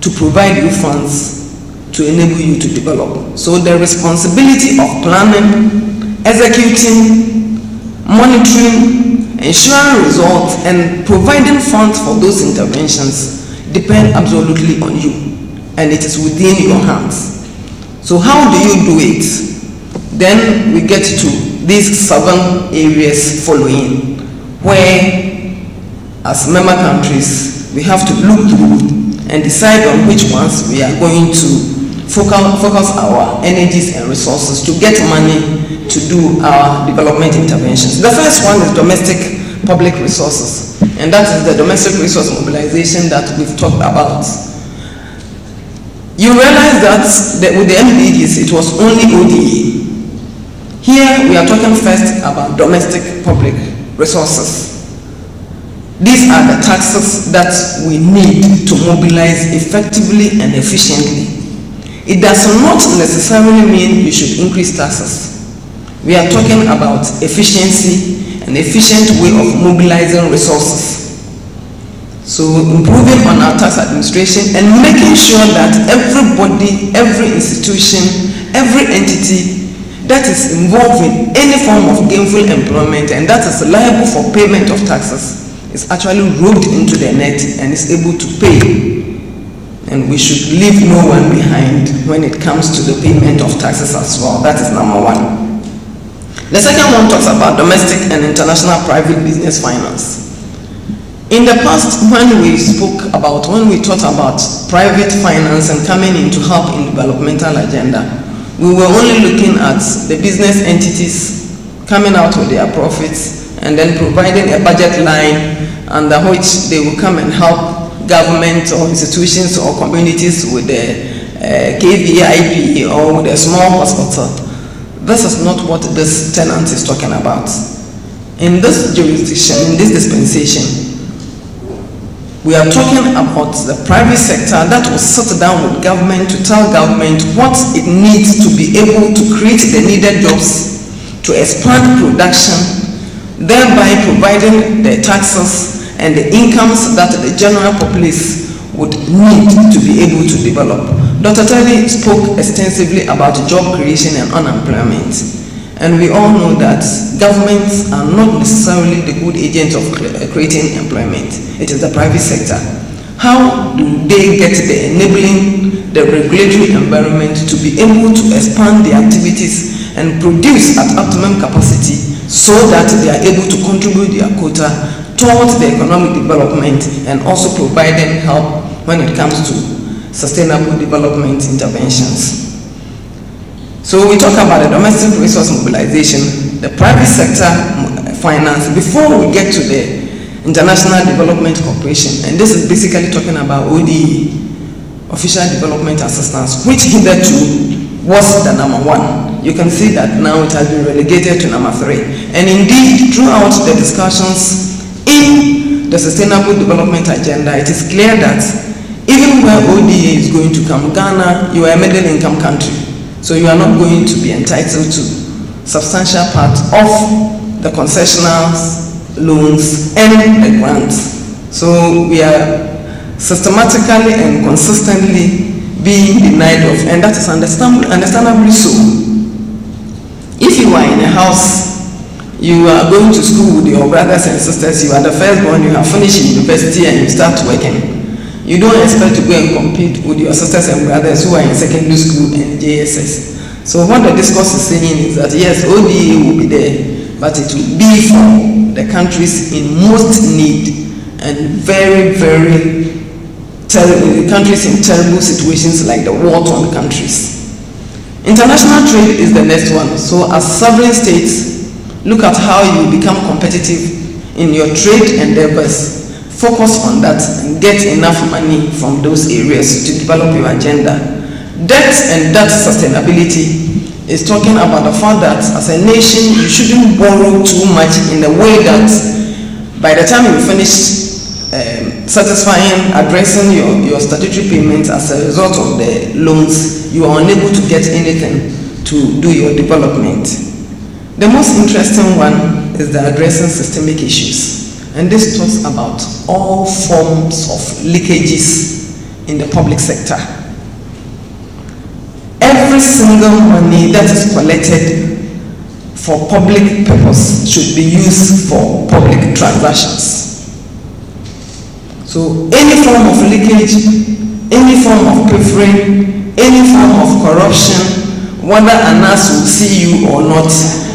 S5: to provide you funds to enable you to develop. So the responsibility of planning, executing, monitoring, ensuring results, and providing funds for those interventions depend absolutely on you, and it is within your hands. So how do you do it? Then we get to these 7 areas following, where as member countries we have to look through and decide on which ones we are going to focus our energies and resources to get money to do our development interventions. The first one is domestic public resources, and that is the domestic resource mobilization that we've talked about. You realize that with the MDGs, it was only ODA. Here, we are talking first about domestic public resources. These are the taxes that we need to mobilize effectively and efficiently. It does not necessarily mean you should increase taxes. We are talking about efficiency, an efficient way of mobilizing resources. So improving on our tax administration and making sure that everybody, every institution, every entity that is involved in any form of gainful employment and that is liable for payment of taxes is actually roped into the net and is able to pay. And we should leave no one behind when it comes to the payment of taxes as well. That is number 1. The second one talks about domestic and international private business finance. In the past, when we thought about private finance and coming in to help in developmental agenda, we were only looking at the business entities coming out with their profits and then providing a budget line under which they will come and help government or institutions or communities with the KVIP or with a small hospital. This is not what this tenant is talking about. In this jurisdiction, in this dispensation, we are talking about the private sector that will sit down with government to tell government what it needs to be able to create the needed jobs, to expand production, thereby providing the taxes and the incomes that the general populace would need to be able to develop. Dr. Telli spoke extensively about job creation and unemployment. And we all know that governments are not necessarily the good agents of creating employment. It is the private sector. How do they get the enabling, the regulatory environment to be able to expand the activities and produce at optimum capacity so that they are able to contribute their quota towards the economic development and also provide them help when it comes to sustainable development interventions. So we talk about the domestic resource mobilization, the private sector finance, before we get to the International Development Corporation, and this is basically talking about ODE, Official Development Assistance, which hitherto was the number 1. You can see that now it has been relegated to number 3. And indeed, throughout the discussions in the Sustainable Development Agenda, it is clear that even where ODA is going to come, Ghana, you are a middle income country. So you are not going to be entitled to substantial part of the concessionals, loans, and the grants. So we are systematically and consistently being denied of, and that is understandably so. If you are in a house, you are going to school with your brothers and sisters, you are the firstborn, you have finished university and you start working. You don't expect to go and compete with your sisters and brothers who are in secondary school and JSS. So what the discourse is saying is that yes, ODA will be there, but it will be for the countries in most need and very, very countries in terrible situations like the war-torn countries. International trade is the next one. So as sovereign states, look at how you become competitive in your trade endeavors. Focus on that and get enough money from those areas to develop your agenda. Debt and debt sustainability is talking about the fact that as a nation, you shouldn't borrow too much in the way that by the time you finish addressing your statutory payments as a result of the loans, you are unable to get anything to do your development. The most interesting one is the addressing systemic issues. And this talks about all forms of leakages in the public sector. Every single money that is collected for public purpose should be used for public transactions. So any form of leakage, any form of pilfering, any form of corruption, whether an us will see you or not,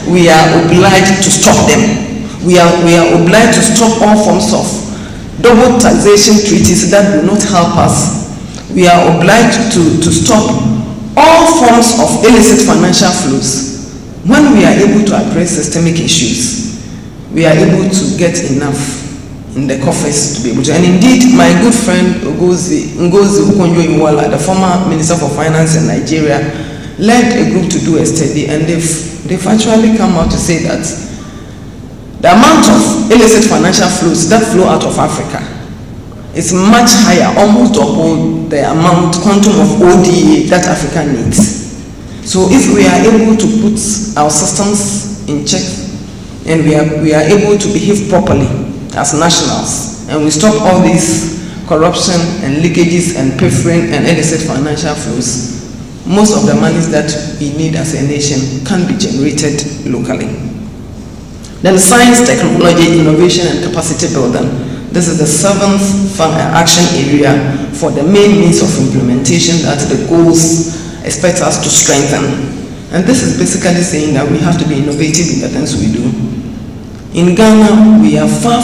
S5: we are obliged to stop them. We are obliged to stop all forms of double taxation treaties that do not help us. We are obliged to stop all forms of illicit financial flows. When we are able to address systemic issues, we are able to get enough in the coffers to be able to. And indeed, my good friend Ngozi Okonjo-Iweala, the former Minister for Finance in Nigeria, led a group to do a study, and they've actually come out to say that the amount of illicit financial flows that flow out of Africa is much higher, almost double the quantum of ODA that Africa needs. So if we are able to put our systems in check and we are able to behave properly as nationals, and we stop all these corruption and leakages and pilfering and illicit financial flows, most of the monies that we need as a nation can be generated locally. Then science, technology, innovation, and capacity building. This is the 7th action area for the main means of implementation that the goals expect us to strengthen. And this is basically saying that we have to be innovative in the things we do. In Ghana, we are far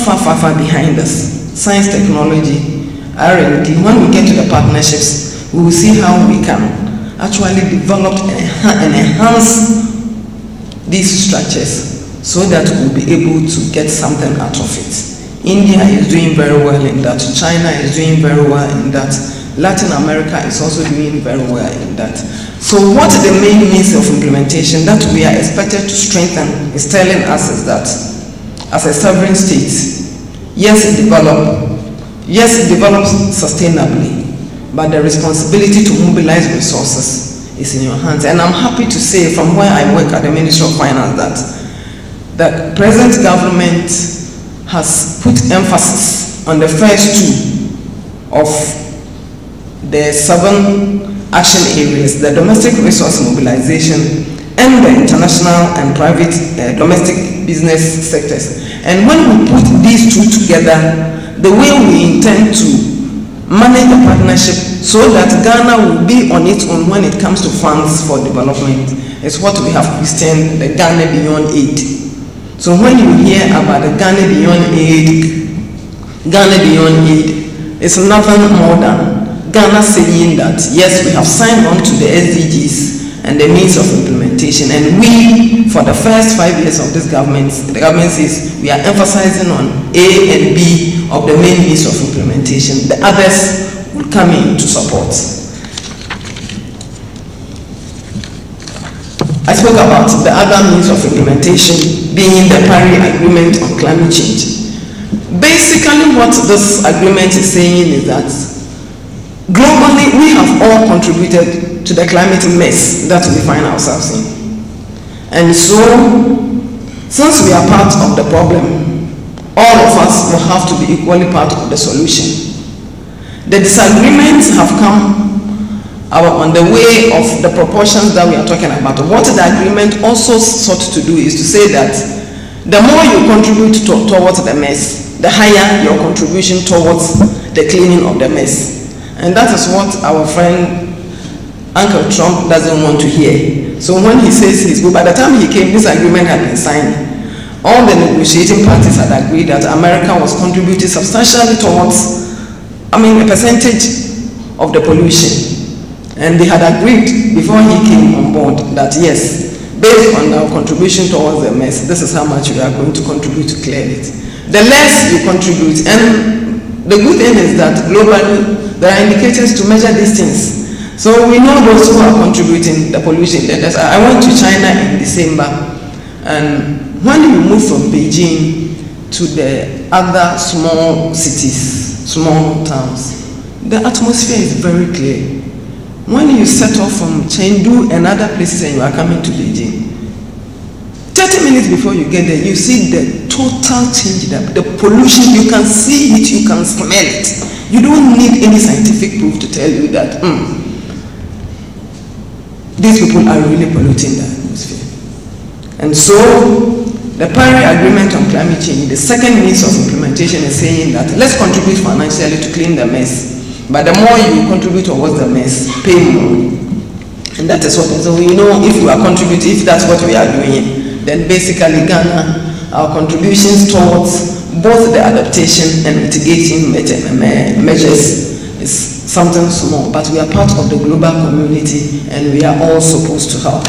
S5: behind us. Science, technology, R&D. When we get to the partnerships, we will see how we can actually develop and enhance these structures so that we'll be able to get something out of it. India is doing very well in that. China is doing very well in that. Latin America is also doing very well in that. So what the main means of implementation that we are expected to strengthen is telling us is that as a sovereign state, yes, it develops sustainably, but the responsibility to mobilize resources is in your hands. And I'm happy to say from where I work at the Ministry of Finance that the present government has put emphasis on the first 2 of the 7 action areas, the domestic resource mobilization and the international and private domestic business sectors. And when we put these 2 together, the way we intend to manage the partnership so that Ghana will be on its own when it comes to funds for development is what we have christened the Ghana Beyond Aid. So when you hear about the Ghana Beyond Aid, it's nothing more than Ghana saying that yes, we have signed on to the SDGs and the means of implementation, and we, for the first 5 years of this government, the government says we are emphasizing on A and B of the main means of implementation. The others will come in to support. I spoke about the other means of implementation being the Paris Agreement on climate change. Basically, what this agreement is saying is that globally, we have all contributed to the climate mess that we find ourselves in. And so, since we are part of the problem, all of us will have to be equally part of the solution. The disagreements have come on the way of the proportions that we are talking about. What the agreement also sought to do is to say that the more you contribute towards the mess, the higher your contribution towards the cleaning of the mess. And that is what our friend Uncle Trump doesn't want to hear. So when he says he's good, by the time he came, this agreement had been signed. All the negotiating parties had agreed that America was contributing substantially towards, a percentage of the pollution. And they had agreed before he came on board that yes, based on our contribution towards the mess, this is how much we are going to contribute to clear it. The less you contribute, and the good thing is that globally there are indicators to measure these things. So we know those who are contributing the pollution. I went to China in December, and when you move from Beijing to the other small cities, small towns, the atmosphere is very clear. When you set off from Chengdu and other places and you are coming to Beijing, 30 minutes before you get there, you see the total change, the pollution. You can see it, you can smell it. You don't need any scientific proof to tell you that these people are really polluting the atmosphere. And so, the Paris Agreement on climate change, the second means of implementation, is saying that let's contribute financially to clean the mess. But the more you contribute towards the mess, pay more. And that is what, so we know if you are contributing, if that's what we are doing, then basically Ghana, our contributions towards both the adaptation and mitigating measures is something small, but we are part of the global community and we are all supposed to help.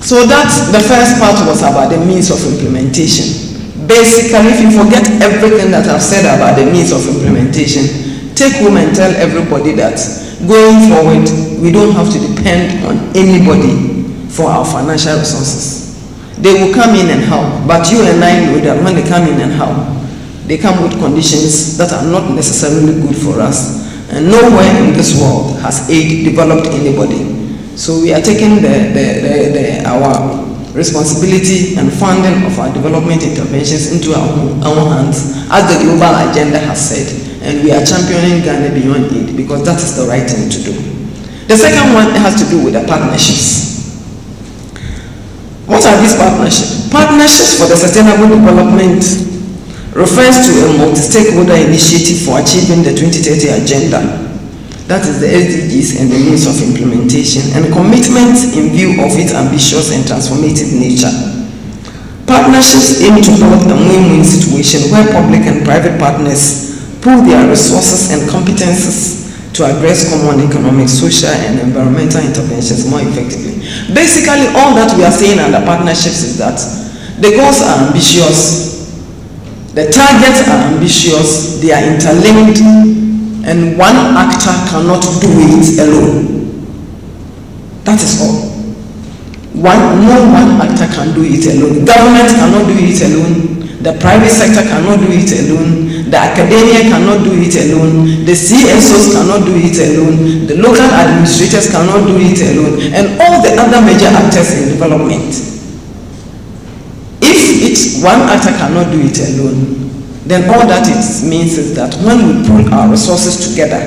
S5: So that's the first part was about the means of implementation. Basically, if you forget everything that I've said about the means of implementation, take home and tell everybody that going forward, we don't have to depend on anybody for our financial resources. They will come in and help, but you and I know that when they come in and help, they come with conditions that are not necessarily good for us. And nowhere in this world has aid developed anybody. So we are taking our responsibility and funding of our development interventions into our own hands, as the global agenda has said, and we are championing Ghana Beyond Aid because that is the right thing to do. The second one has to do with the partnerships. What are these partnerships? Partnerships for the sustainable development refers to a multi-stakeholder initiative for achieving the 2030 agenda. That is the SDGs and the means of implementation and commitment in view of its ambitious and transformative nature. Partnerships aim to build a win-win situation where public and private partners pool their resources and competences to address common economic, social, and environmental interventions more effectively. Basically, all that we are saying under partnerships is that the goals are ambitious, the targets are ambitious, they are interlinked, and one actor cannot do it alone. That is all. No one actor can do it alone. Government cannot do it alone. The private sector cannot do it alone. The academia cannot do it alone. The CSOs cannot do it alone. The local administrators cannot do it alone. And all the other major actors in development. If one actor cannot do it alone, then all that it means is that when we pool our resources together,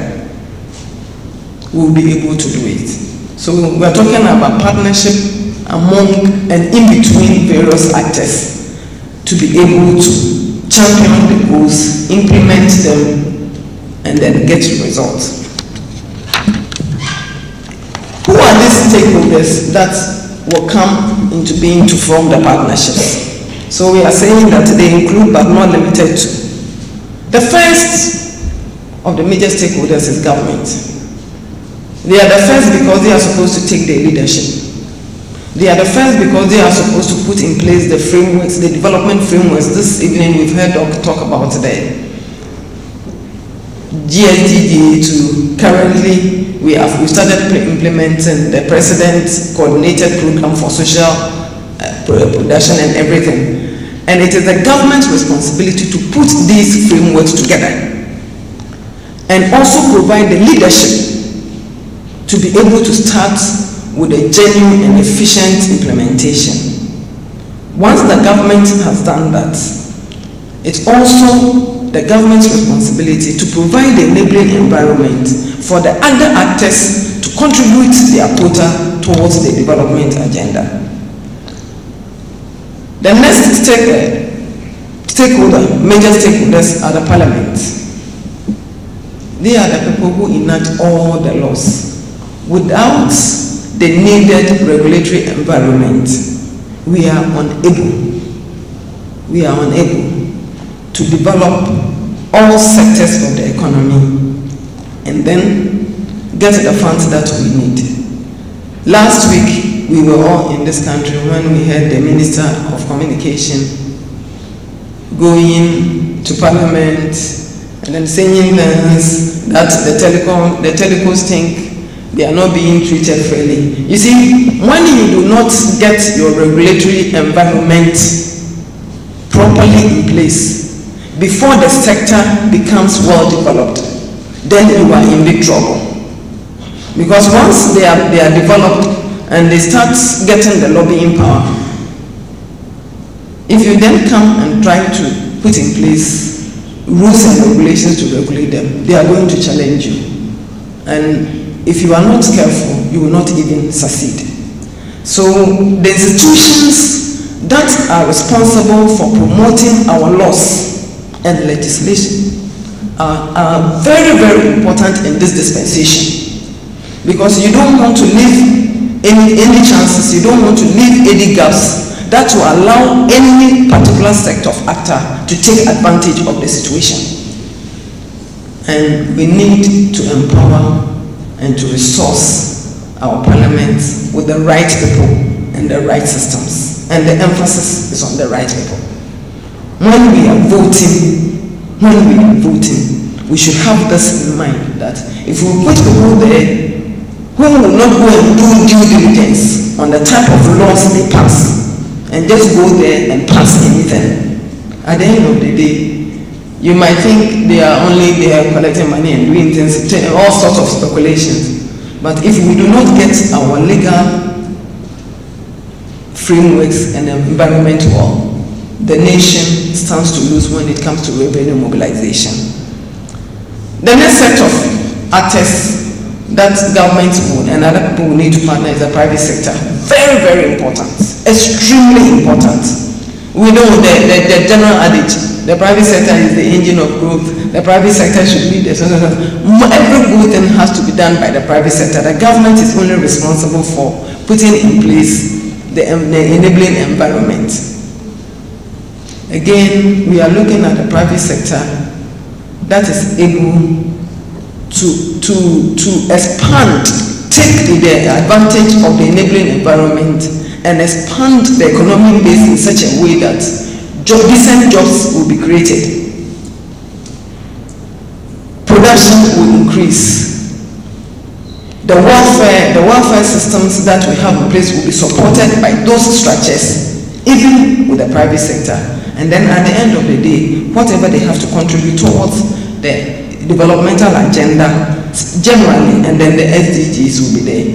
S5: we will be able to do it. So we are talking about partnership among and in between various actors to be able to champion the goals, implement them, and then get results. stakeholders that will come into being to form the partnerships. So we are saying that they include but not limited to. The first of the major stakeholders is government. They are the first because they are supposed to take their leadership. They are the first because they are supposed to put in place the frameworks, the development frameworks. This evening we've heard Doc talk about the GSDG. Currently we started implementing the President's coordinated program for social production and everything. And it is the government's responsibility to put these frameworks together and also provide the leadership to be able to start with a genuine and efficient implementation. Once the government has done that, it's also the government's responsibility to provide the enabling environment for the other actors to contribute their quota towards the development agenda. The next major stakeholders are the parliament. They are the people who enact all the laws. Without the needed regulatory environment, we are unable to develop all sectors of the economy and then get the funds that we need. Last week, we were all in this country when we heard the Minister of Communication going to Parliament and then saying things that the telecoms think they are not being treated fairly. You see, when you do not get your regulatory environment properly in place, before the sector becomes well developed, then you are in big trouble. Because once they are developed and they start getting the lobbying power, if you then come and try to put in place rules and regulations to regulate them, they are going to challenge you. And if you are not careful, you will not even succeed. So the institutions that are responsible for promoting our laws and legislation are very, very important in this dispensation. Because you don't want to leave any chances, you don't want to leave any gaps that will allow any particular sector of actor to take advantage of the situation. And we need to empower and to resource our parliament with the right people and the right systems. And the emphasis is on the right people. When we are voting, we should have this in mind, that if we put people there who will not go and do due diligence on the type of laws they pass, and just go there and pass anything, at the end of the day, you might think they are only there collecting money and doing things, all sorts of speculations. But if we do not get our legal frameworks and environment well, the nation stands to lose when it comes to revenue mobilization. The next set of actors that government would and other people will need to partner is the private sector. Very, very important. Extremely important. We know the general adage, the private sector is the engine of growth. The private sector should be the... Every good thing has to be done by the private sector. The government is only responsible for putting in place the enabling environment. Again, we are looking at the private sector that is able to expand, take the advantage of the enabling environment and expand the economic base in such a way that decent jobs will be created. Production will increase. The welfare systems that we have in place will be supported by those structures, even with the private sector. And then at the end of the day, whatever they have to contribute towards the developmental agenda generally, and then the SDGs will be there.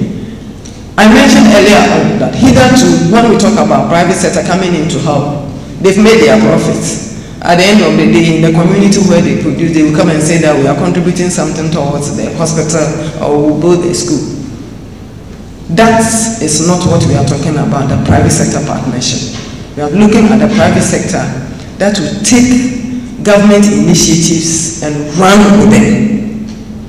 S5: I mentioned earlier that hitherto, when we talk about private sector coming in to help, they've made their profits. At the end of the day, in the community where they produce, they will come and say that we are contributing something towards the hospital or we'll build a school. That is not what we are talking about, the private sector partnership. We are looking at the private sector that will take government initiatives and run with them,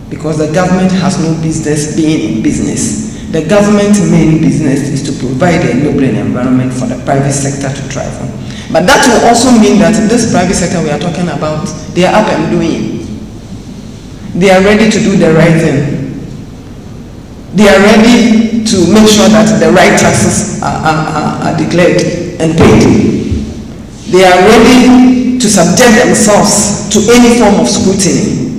S5: because the government has no business being in business. The government's main business is to provide the enabling environment for the private sector to thrive on. But that will also mean that this private sector we are talking about, they are up and doing. They are ready to do the right thing. They are ready to make sure that the right taxes are declared and paid. They are ready to subject themselves to any form of scrutiny.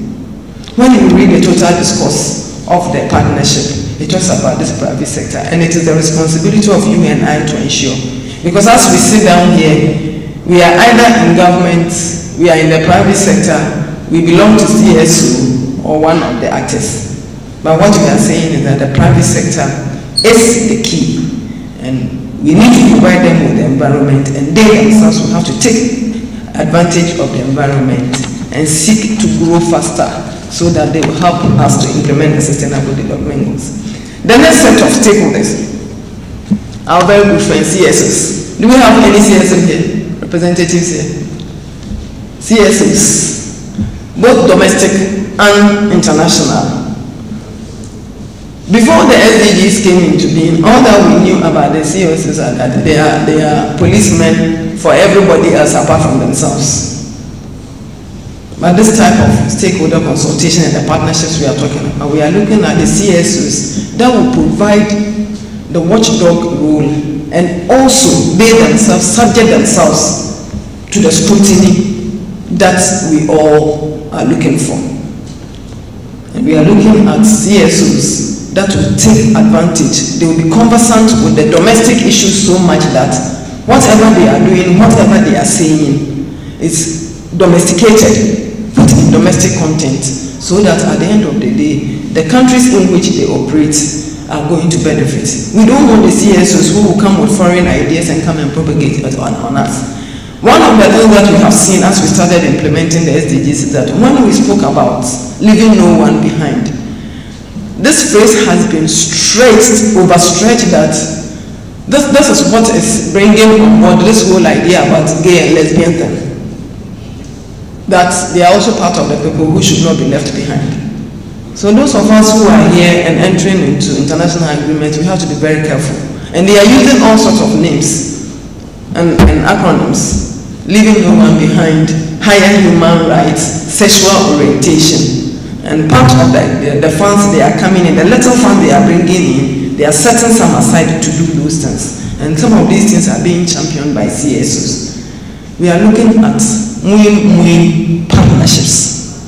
S5: When you read the total discourse of the partnership, it talks about this private sector, and it is the responsibility of you and I to ensure. Because as we sit down here, we are either in government, we are in the private sector, we belong to CSO or one of the actors. But what we are saying is that the private sector is the key, and we need to provide them with the environment, and they themselves will have to take advantage of the environment and seek to grow faster so that they will help us to implement the sustainable development goals. The next set of stakeholders, our very good friends, CSOs. Do we have any CSOs here? Representatives here? CSOs, both domestic and international. Before the SDGs came into being, all that we knew about the CSOs is that they are policemen for everybody else apart from themselves. But this type of stakeholder consultation and the partnerships we are talking about, we are looking at the CSOs that will provide the watchdog role and also they themselves subject themselves to the scrutiny that we all are looking for. And we are looking at CSOs that will take advantage. They will be conversant with the domestic issues so much that whatever they are doing, whatever they are saying is domesticated, put in domestic content, so that at the end of the day, the countries in which they operate are going to benefit. We don't want the CSOs who will come with foreign ideas and come and propagate it on us. One of the things that we have seen as we started implementing the SDGs is that when we spoke about leaving no one behind, this phrase has been overstretched that this is what is bringing on board this whole idea about gay and lesbian thing. That they are also part of the people who should not be left behind. So those of us who are here and entering into international agreements, we have to be very careful. And they are using all sorts of names and acronyms, leaving no one behind, higher human rights, sexual orientation. And part of the funds they are coming in, the little funds they are bringing in, they are setting some aside to do those things. And some of these things are being championed by CSOs. We are looking at win-win partnerships,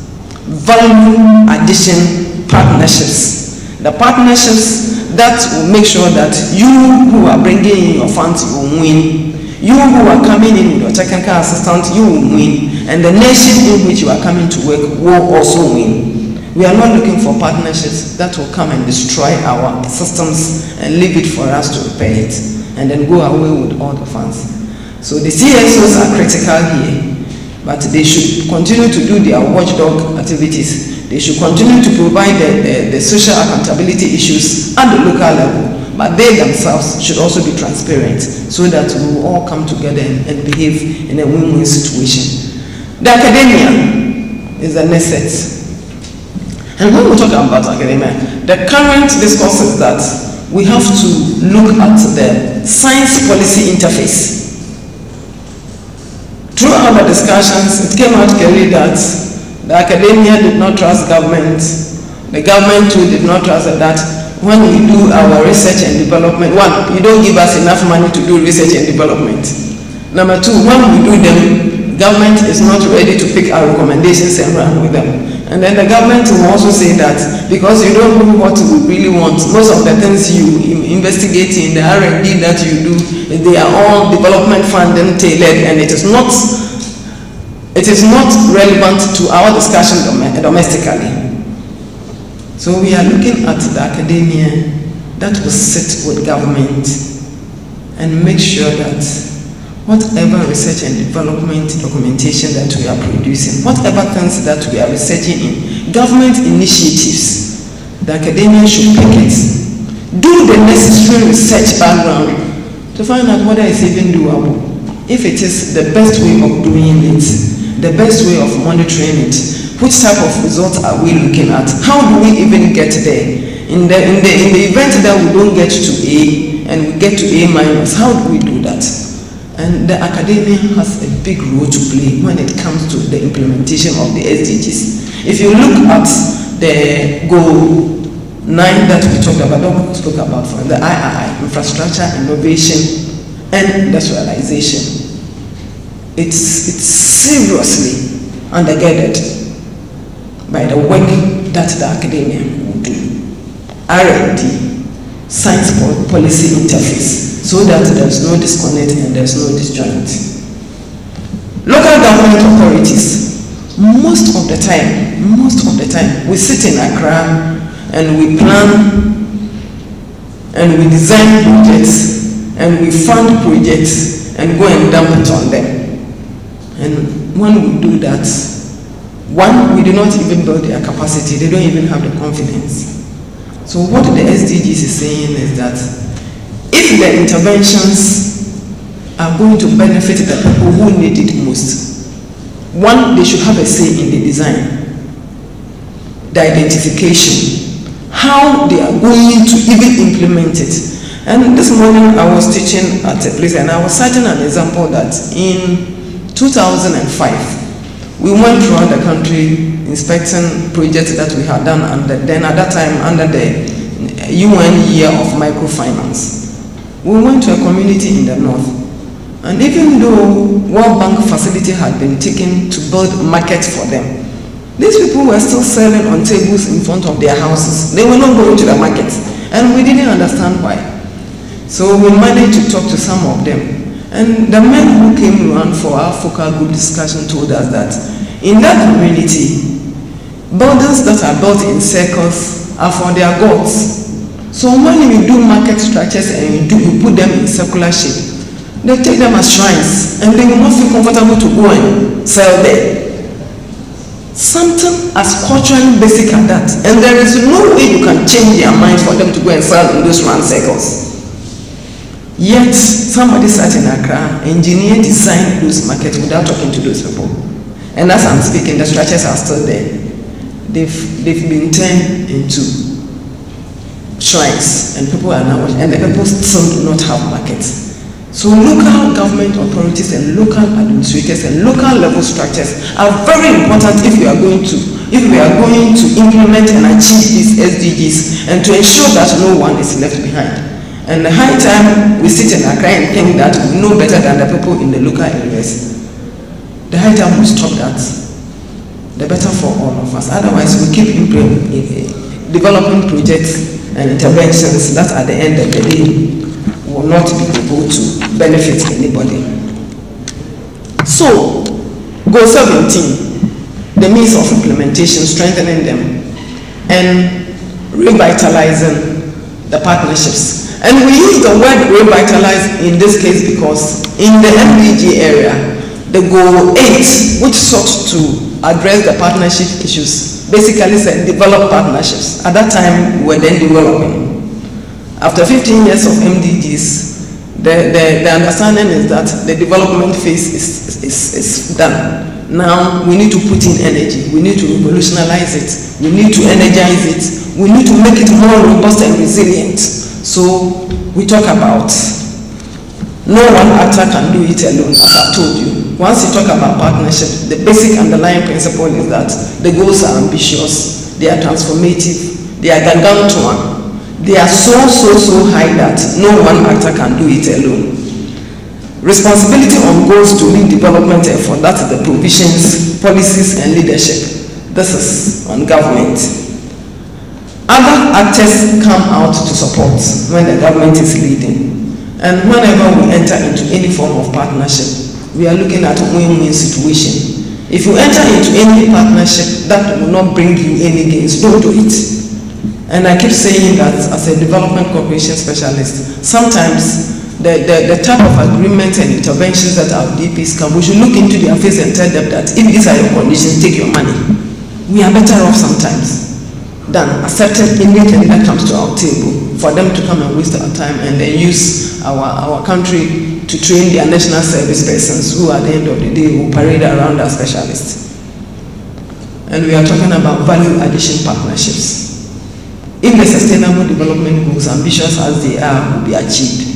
S5: value addition partnerships, the partnerships that will make sure that you who are bringing in your funds, you will win, you who are coming in with your technical assistance, you will win, and the nation in which you are coming to work will also win. We are not looking for partnerships that will come and destroy our systems and leave it for us to repair it and then go away with all the funds. So the CSOs are critical here, but they should continue to do their watchdog activities. They should continue to provide the social accountability issues at the local level, but they themselves should also be transparent so that we will all come together and behave in a win-win situation. The academia is the next set. And when we talk about academia, the current discourse is that we have to look at the science policy interface. Throughout the discussions, it came out clearly that the academia did not trust government. The government too did not trust that when we do our research and development, one, you don't give us enough money to do research and development. Number two, when we do them, government is not ready to pick our recommendations and run with them. And then the government will also say that because you don't know what we really want, most of the things you investigate in the R&D that you do, they are all development funding tailored, and it is not relevant to our discussion domestically. So we are looking at the academia that will sit with government and make sure that whatever research and development documentation that we are producing, whatever things that we are researching in, government initiatives, the academia should pick it, do the necessary research background to find out whether it's even doable, if it is the best way of doing it, the best way of monitoring it, which type of results are we looking at, how do we even get there, In the event that we don't get to A and we get to A minus, how do we do that? And the academia has a big role to play when it comes to the implementation of the SDGs. If you look at the goal 9 that we talked about, don't spoke about from the III, infrastructure, innovation, and industrialization, it's seriously undergirded by the work that the academia will do. R&D, science policy interface, so that there's no disconnect and there's no disjoint. Local government authorities, most of the time, we sit in Accra and we plan and we design projects and we fund projects and go and dump it on them. And when we do that, one, we do not even build their capacity, they don't even have the confidence. So what the SDGs is saying is that if the interventions are going to benefit the people who need it most, one, they should have a say in the design, the identification, how they are going to even implement it. And this morning I was teaching at a place and I was citing an example that in 2005, we went throughout the country inspecting projects that we had done, and then at that time under the UN year of microfinance. We went to a community in the north, and even though World Bank facility had been taken to build markets for them, these people were still selling on tables in front of their houses. They were not going to the markets, and we didn't understand why. So we managed to talk to some of them. And the men who came around for our focal group discussion told us that in that community, buildings that are built in circles are for their gods. So when you do market structures and you put them in circular shape, they take them as shrines and they will not feel comfortable to go and sell there. Something as culturally basic as that, and there is no way you can change their mind for them to go and sell in those round circles. Yet, somebody sat in Accra, engineer designed those markets without talking to those people. And as I'm speaking, the structures are still there. They've been turned into shrines, and people are now, and the people still do not have markets. So local government authorities and local administrators and local level structures are very important if we are going to implement and achieve these SDGs and to ensure that no one is left behind. And the high time we sit in Accra and think that we know better than the people in the local areas. The high time we stop that. The better for all of us. Otherwise, we keep developing projects and interventions that at the end of the day will not be able to benefit anybody. So, Goal 17, the means of implementation, strengthening them, and revitalizing the partnerships. And we use the word revitalize in this case because in the MDG area, the Goal 8, which sought to address the partnership issues, basically said develop partnerships. At that time, we were then developing. After 15 years of MDGs, the understanding is that the development phase is done. Now, we need to put in energy. We need to revolutionize it. We need to energize it. We need to make it more robust and resilient. So we talk about no one actor can do it alone, as I told you. Once you talk about partnership, the basic underlying principle is that the goals are ambitious, they are transformative, they are gargantuan, they are so high that no one actor can do it alone. Responsibility on goals to lead development effort, that's the provisions, policies, and leadership. This is on government. Other actors come out to support when the government is leading. And whenever we enter into any form of partnership, we are looking at a win-win situation. If you enter into any partnership that will not bring you any gains, don't do it. And I keep saying that as a development cooperation specialist, sometimes the type of agreement and interventions that our DPs come, we should look into their face and tell them that if these are your conditions, take your money. We are better off sometimes than accepting anything that comes to our table for them to come and waste our time and then use our country to train their national service persons who at the end of the day will parade around as specialists. And we are talking about value addition partnerships. if the Sustainable Development Goals, ambitious as they are, will be achieved.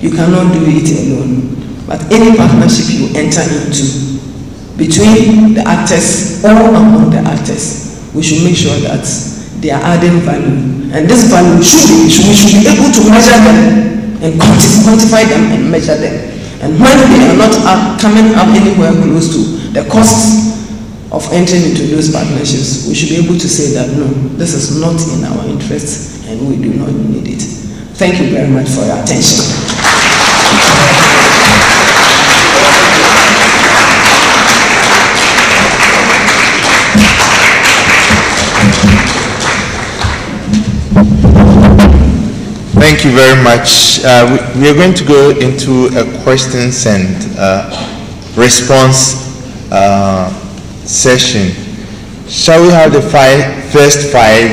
S5: You cannot do it alone. But any partnership you enter into between the actors or among the actors, we should make sure that they are adding value. And this value we should be able to measure them and quantify them and measure them. And when they are not coming up anywhere close to the costs of entering into those partnerships, we should be able to say that no, this is not in our interest and we do not need it. Thank you very much for your attention.
S2: Thank you very much. We are going to go into a questions and response session. Shall we have the first five?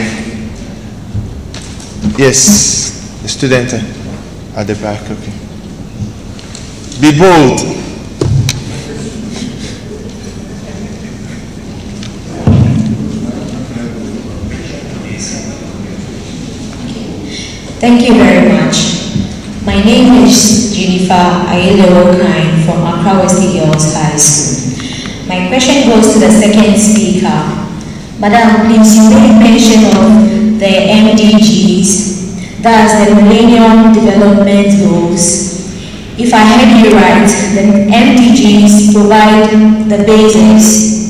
S2: Yes, the student at the back. Okay. Be bold.
S7: Thank you very much. My name is Anyidoho from Accra West Girls High School. My question goes to the second speaker. Madam, please, you made mention of the MDGs, that's the Millennium Development Goals. If I heard you right, the MDGs provide the basics.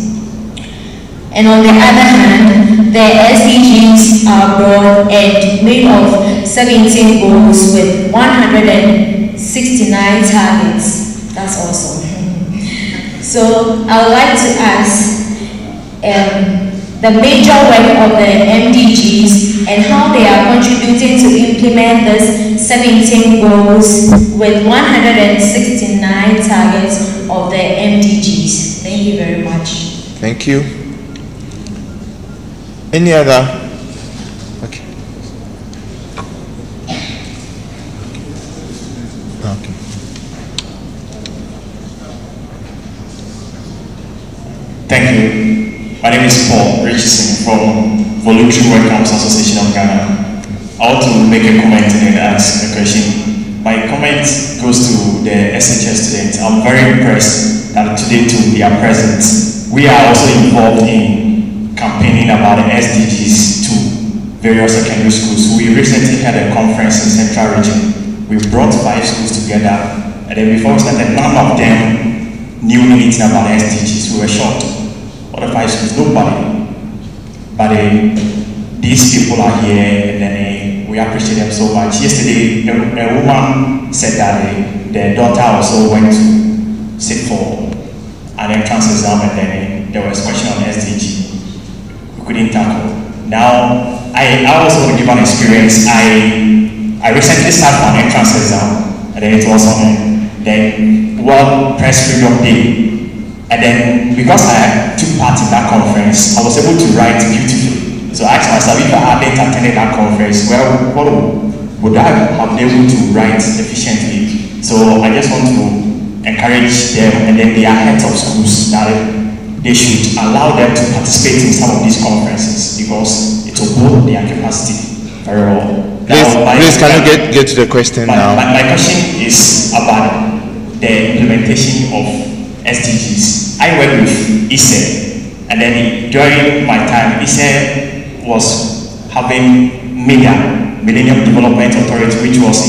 S7: And on the other hand, the SDGs are broad and made of 17 goals with 169 targets. That's awesome. So I would like to ask the major work of the MDGs and how they are contributing to implement this 17 goals with 169 targets of the MDGs. Thank you very much.
S2: Thank you. Any other? Okay. Okay.
S8: Thank you. My name is Paul Richardson from Voluntary Workers Association of Ghana. I want to make a comment and then ask a question. My comment goes to the SHS students. I'm very impressed that today too they are present. We are also involved in campaigning about the SDGs to various secondary schools. We recently had a conference in Central Region. We brought 5 schools together, and then before we started, none of them knew anything about SDGs. We were shocked. What the 5 schools? Nobody. But these people are here, and then we appreciate them so much. Yesterday, a woman said that their daughter also went to sit for an entrance exam, and then there was a question on SDG. Couldn't tackle. Now, I also want to give an experience. I recently sat for an entrance exam, and then it was on the World Press Freedom Day. And then, because I took part in that conference, I was able to write beautifully. So I asked myself, if I hadn't attended that conference, well, what would I have been able to write efficiently? So I just want to encourage them, and then they are heads of schools that they should allow them to participate in some of these conferences because it will build their capacity very well.
S2: Please, can you get to the question now?
S8: My question is about the implementation of SDGs. I work with ISE, and then during my time, ISE was having Millennium Development Authority, which was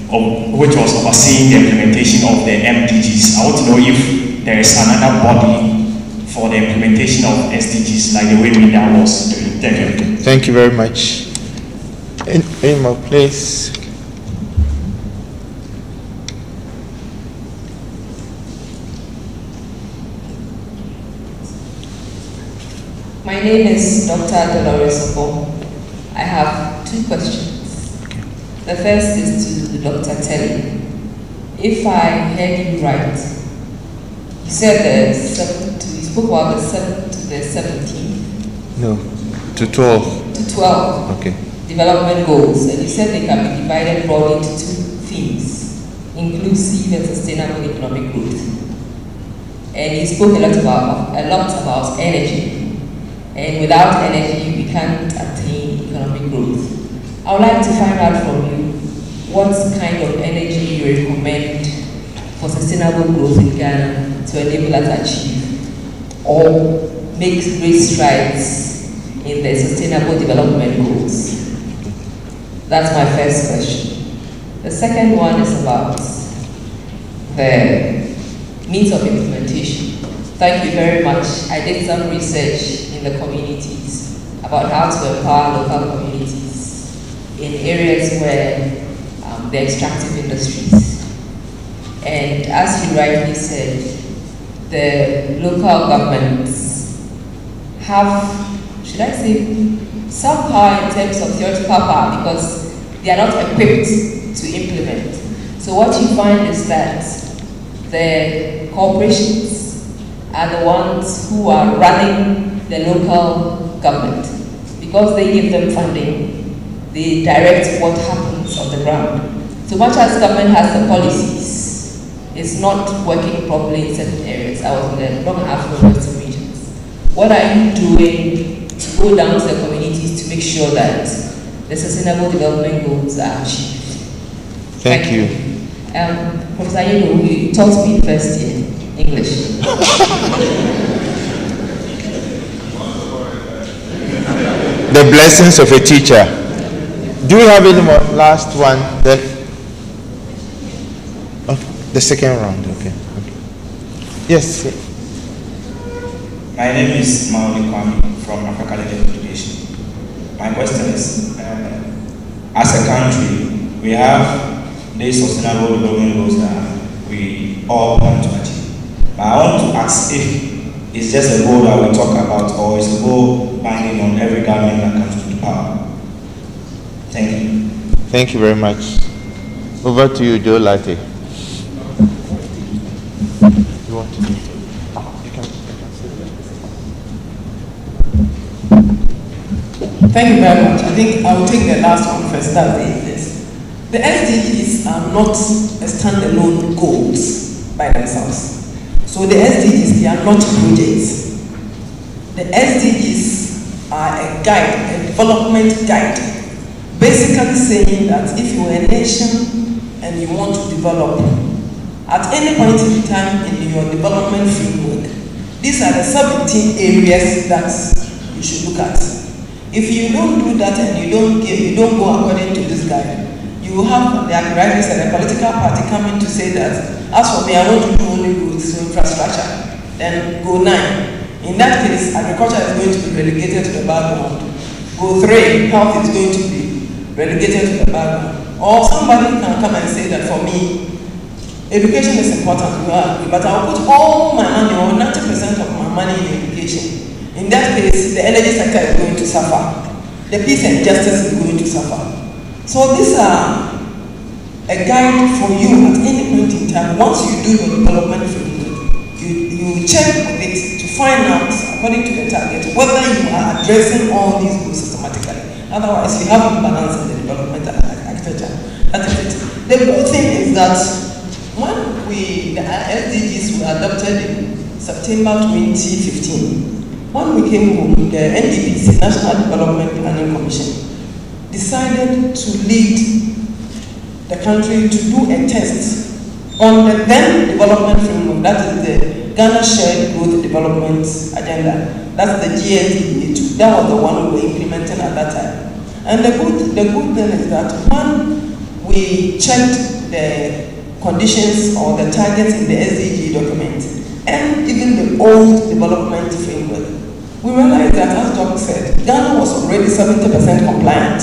S8: overseeing the implementation of the MDGs. I want to know if there is another body for the implementation of SDGs like the way that was doing. Thank you.
S2: Thank you very much. Any more, please?
S9: My name is Dr. Dolores Obo. I have 2 questions.
S2: Okay.
S9: The first is to Dr. Telli. If I heard you right, you said you spoke about the 7 to the 17.
S2: No, to 12.
S9: To 12.
S2: Okay.
S9: Development goals, and you said they can be divided broadly into 2 themes: inclusive and sustainable economic growth. And you spoke a lot about energy. And without energy, we can't attain growth. I would like to find out from you what kind of energy you recommend for sustainable growth in Ghana to enable us to achieve or make great strides in the sustainable development goals. That's my first question. The second one is about the means of implementation. Thank you very much. I did some research in the communities about how to empower local communities in areas where the extractive industries. And as you rightly said, the local governments have, should I say, some power in terms of theoretical power because they are not equipped to implement. So what you find is that the corporations are the ones who are running the local government because they give them funding, they direct what happens on the ground. So much as government has the policies, it's not working properly in certain areas. I was in the Northern Afro-Western regions. What are you doing to go down to the communities to make sure that the sustainable development goals are achieved?
S2: Thank you.
S9: Professor Anyidoho, you taught me first year English.
S2: The blessings of a teacher. Do we have any more? Last one. Then the second round. Okay. Yes.
S10: My name is Maoli Kwame from Africa Education. My question is, as a country, we have these sustainable development goals that we all want to achieve. But I want to ask if it's just a goal that we talk about or is a goal binding on every government that comes to power. Thank you.
S2: Thank you very much. Over to you, Joe Latte. You want to do it?
S5: Thank you very much. I think I will take the last one first. That's this. The SDGs are not a standalone goals by themselves. So the SDGs, they are not projects. The SDGs are a guide, a development guide, basically saying that if you are a nation and you want to develop, at any point in time in your development framework, these are the 17 areas that you should look at. If you don't do that and you don't go according to this guide, you will have the activities and a political party coming to say that, as for me, I want to do only roads, so infrastructure, then go 9. In that case, agriculture is going to be relegated to the background. Go 3, health is going to be relegated to the background. Or somebody can come and say that for me, education is important, but I'll put all my money, or 90% of my money in education. In that case, the energy sector is going to suffer. The peace and justice is going to suffer. So these are a guide for you at any point in time. Once you do your development framework, you check with it to find out, according to the target, whether you are addressing all these goals systematically. Otherwise, you have imbalance in the development architecture. That is it. The good thing is that when the SDGs were adopted in September 2015, when we came home, the NDPC, National Development Planning Commission, decided to lead the country to do a test on the then development framework, that is the Ghana Shared Growth Development Agenda. That's the GSDA2. That was the one we were implementing at that time. And the good thing is that when we checked the conditions or the targets in the SDG document and even the old development framework, we realized that, as Doc said, Ghana was already 70% compliant.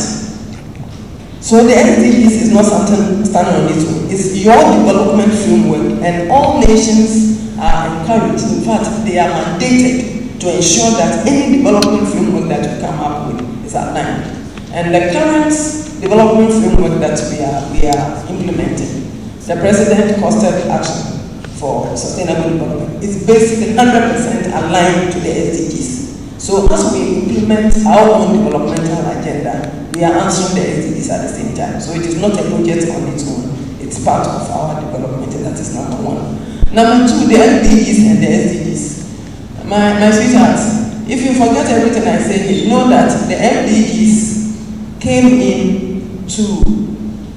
S5: So the SDGs is not something standing on its own. It's your development framework, and all nations are encouraged. In fact, they are mandated to ensure that any development framework that you come up with is aligned. And the current development framework that we are implementing, the President Costed Action for Sustainable Development, is basically 100% aligned to the SDGs. So as we implement our own developmental agenda, we are answering the SDGs at the same time. So it is not a project on its own. It's part of our development, and that is number 1. Number 2, the MDGs and the SDGs. My sweethearts, if you forget everything I say, you know that the MDGs came in to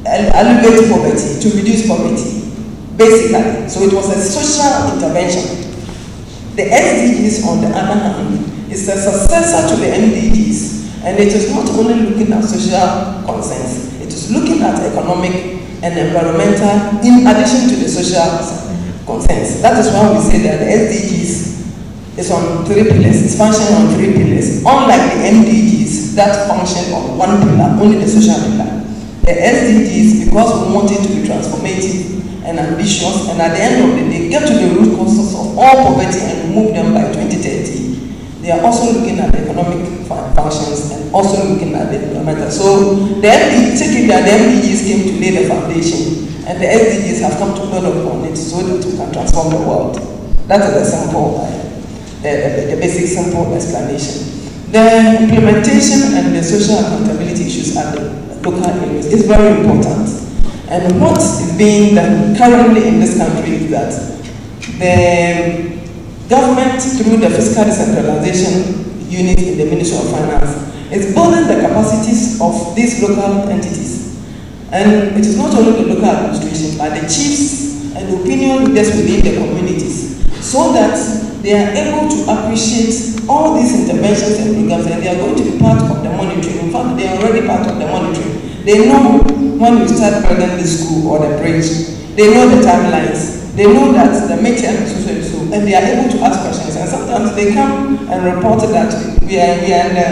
S5: alleviate poverty, to reduce poverty, basically. So it was a social intervention. The SDGs, on the other hand, is a successor to the MDGs, and it is not only looking at social concerns, it is looking at economic and environmental in addition to the social concerns. That is why we say that the SDGs is on 3 pillars, it's functioning on 3 pillars, unlike the MDGs that function on 1 pillar, only the social pillar. The SDGs, because we want it to be transformative and ambitious, and at the end of the day, get to the root causes of all poverty and remove them by 2030. They are also looking at the economic functions and also looking at the environmental. So the MDGs came to lay the foundation, and the SDGs have come to build upon it so that we can transform the world. That is the simple, the basic simple explanation. The implementation and the social accountability issues at the local areas is very important. And what is being done currently in this country is that the government, through the fiscal decentralization unit in the Ministry of Finance, is building the capacities of these local entities. And it is not only the local administration, but the chiefs and opinion leaders within the communities, so that they are able to appreciate all these interventions and programs, and they are going to be part of the monitoring. In fact, they are already part of the monitoring. They know when you start building the school or the bridge, they know the timelines. They know that the midterm is so, and they are able to ask questions. And sometimes they come and report that we are in the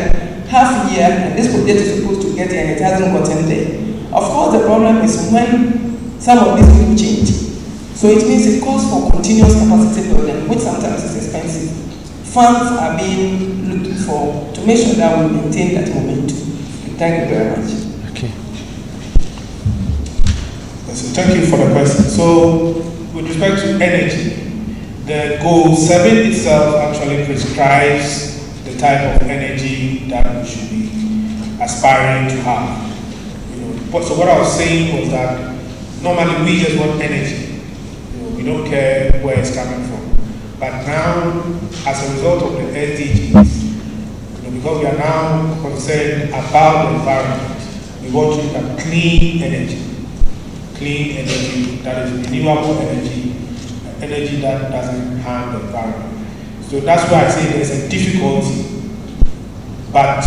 S5: half year and this project is supposed to get here and it hasn't gotten there. Of course, the problem is when some of these people change. So it means it calls for continuous capacity building, which sometimes is expensive. Funds are being looked for to make sure that we maintain that momentum. Thank you very much.
S4: Okay.
S11: So thank you for the question. So with respect to energy, the goal 7 itself actually prescribes the type of energy that we should be aspiring to have. So what I was saying was that normally we just want energy. We don't care where it's coming from. But now, as a result of the SDGs, because we are now concerned about the environment, we want to look at clean energy that is renewable energy, energy that doesn't harm the environment. So that's why I say there's a difficulty. But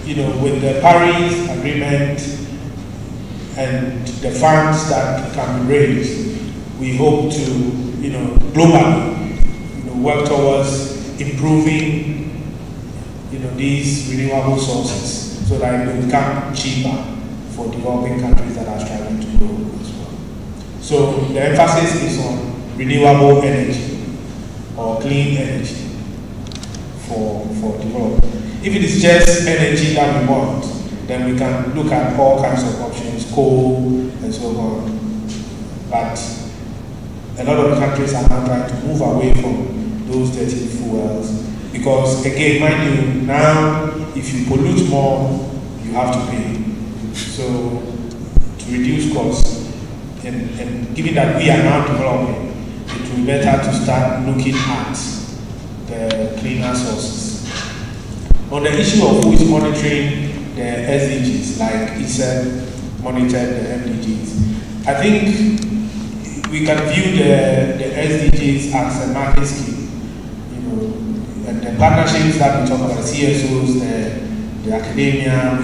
S11: with the Paris Agreement and the funds that can be raised, we hope to, globally, work towards improving, these renewable sources so that it will become cheaper for developing countries that are striving to grow as well. So the emphasis is on renewable energy or clean energy for development. If it is just energy that we want, then we can look at all kinds of options, coal and so on. But a lot of countries are now trying to move away from those dirty fuels because, again, mind you, now if you pollute more, you have to pay. So to reduce costs, and given that we are now developing, it will be better to start looking at the cleaner sources. On the issue of who is monitoring the SDGs, like he said, monitored the MDGs, I think we can view the SDGs as a market scheme. And the partnerships that we talk about, the CSOs, the academia,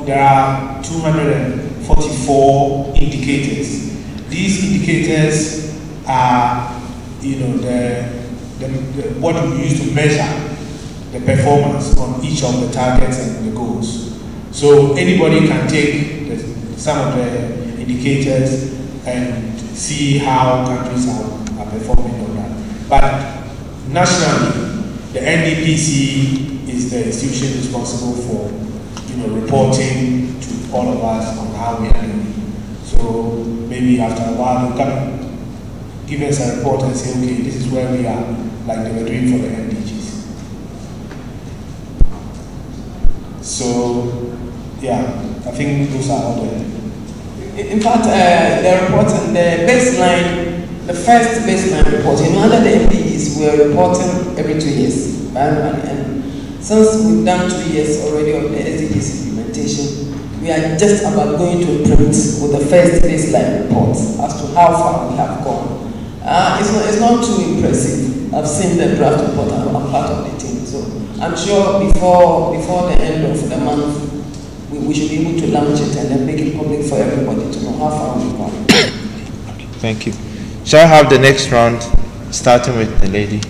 S11: there are 244 indicators. These indicators are, what we use to measure the performance on each of the targets and the goals. So anybody can take some of the indicators and see how countries are performing on that. But nationally, the NDPC is the institution responsible for, reporting to all of us on how we are doing. So maybe after a while, they'll come give us a report and say, okay, this is where we are, like they were doing for the MDGs. So, yeah, I think those are all the...
S5: In fact, the report and the baseline, the first baseline report, under the MDGs, we are reporting every 2 years. And since we've done 2 years already of the SDGs implementation, we are just about going to print with the first baseline report as to how far we have gone. It's not too impressive. I've seen the draft report. I'm part of the team, so I'm sure before the end of the month, we should be able to launch it and then make it public for everybody to know how far we've gone.
S2: Okay, thank you. Shall I have the next round, starting with the lady?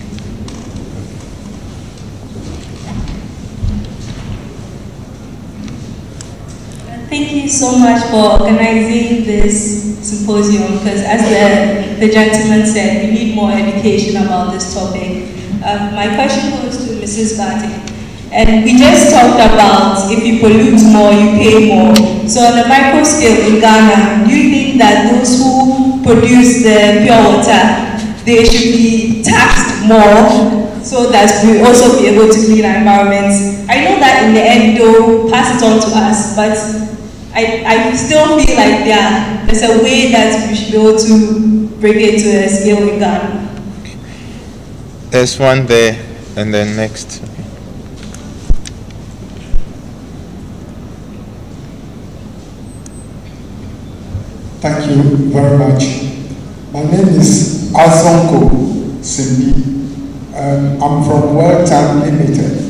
S12: Thank you so much for organizing this symposium, because as the gentleman said, we need more education about this topic. My question goes to Mrs. Ghartey. And we just talked about if you pollute more, you pay more. So on a micro scale in Ghana, do you think that those who produce the pure water, they should be taxed more so that we also be able to clean our environments? I know that in the end they'll pass it on to us, but I still feel like there's a way that we should be able to bring it to a scale in Ghana.
S2: Okay. There's one there, and then next. Okay.
S13: Thank you very much. My name is Azonko Simbi. I'm from Welltown Limited.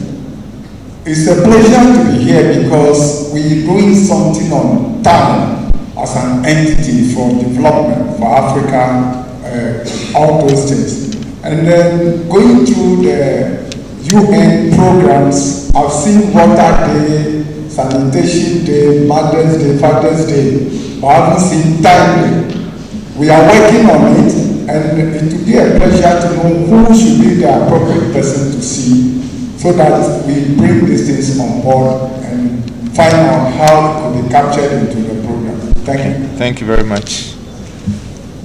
S13: It's a pleasure to be here because we're doing something on time as an entity for development for Africa, all those things. And then going through the UN programs, I've seen Water Day, Sanitation Day, Mother's Day, Father's Day, but I haven't seen timely. We are working on it, and it will be a pleasure to know who should be the appropriate person to see, so that we bring these things on board and find out how it could be captured into the program. Thank you.
S2: Thank you very much.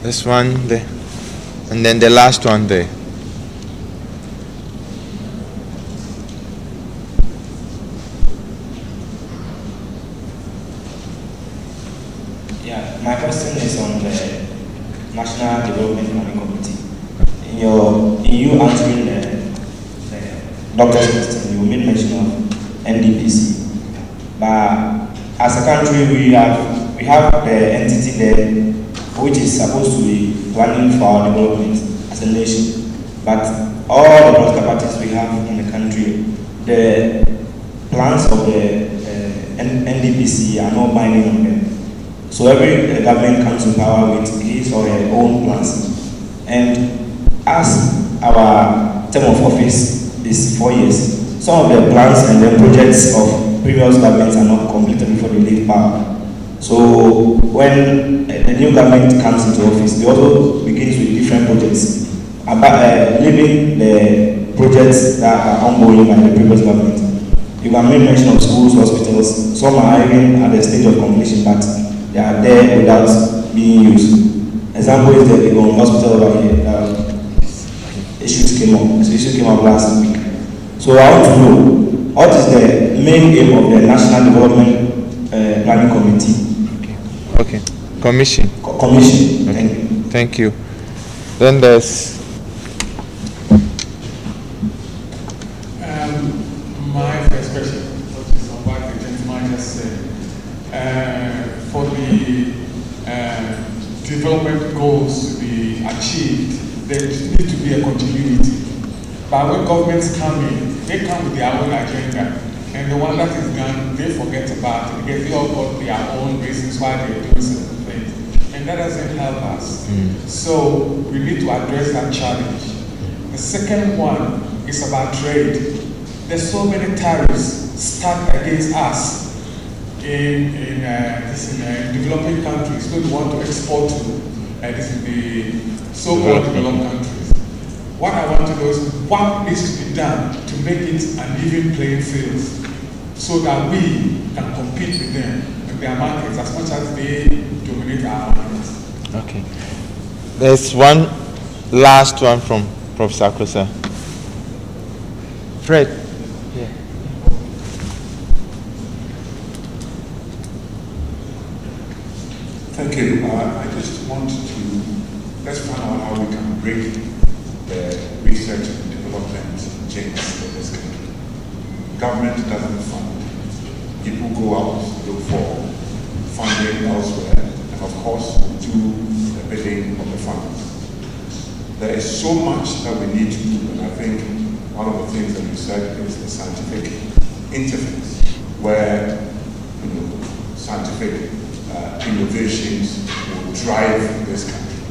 S2: This one there, and then the last one there.
S10: Yeah, my question is on the National Development Planning Committee. In you answering the doctor's question, you made mention of NDPC. But as a country, we have the entity there which is supposed to be planning for our development as a nation. But all the political parties we have in the country, the plans of the NDPC are not binding on them. So every government comes to power with his or her own plans. And as our term of office is 4 years, some of the plans and the projects of previous governments are not completed before they leave power. So when the new government comes into office, they also begins with different projects, leaving the projects that are ongoing by the previous government. You can make mention of schools, hospitals. Some are even at the stage of completion, but they are there without being used. Example is the Igon Hospital over here. Issues came up last week. So I want to know, what is the main aim of the National Development Planning Committee?
S2: Okay. Commission.
S10: Commission.
S2: Okay. Thank you. Then there's
S11: my first question, which is on what the gentleman just said. For the development goals to be achieved, there needs to be a continuity. But when governments come in, they come with their own agenda, and the one that is done, they forget about it because they all got their own reasons why they're doing certain things, and that doesn't help us. So we need to address that challenge. The second one is about trade. There's so many tariffs stacked against us in developing countries. So we want to export to this is the so-called developed countries. What I want to know is what needs to be done to make it an even playing field so that we can compete with them in their markets as much as they dominate our markets.
S2: okay. There's one last one from Prof. Sakosa. Fred. Yeah.
S14: Thank you. I just want to, let's find out how we can break the research and development chains in this country. Government doesn't fund people go out to look for funding elsewhere, and of course, do the bidding of the funds. There is so much that we need to do, and I think one of the things that you said is the scientific interface, where scientific innovations will drive this country.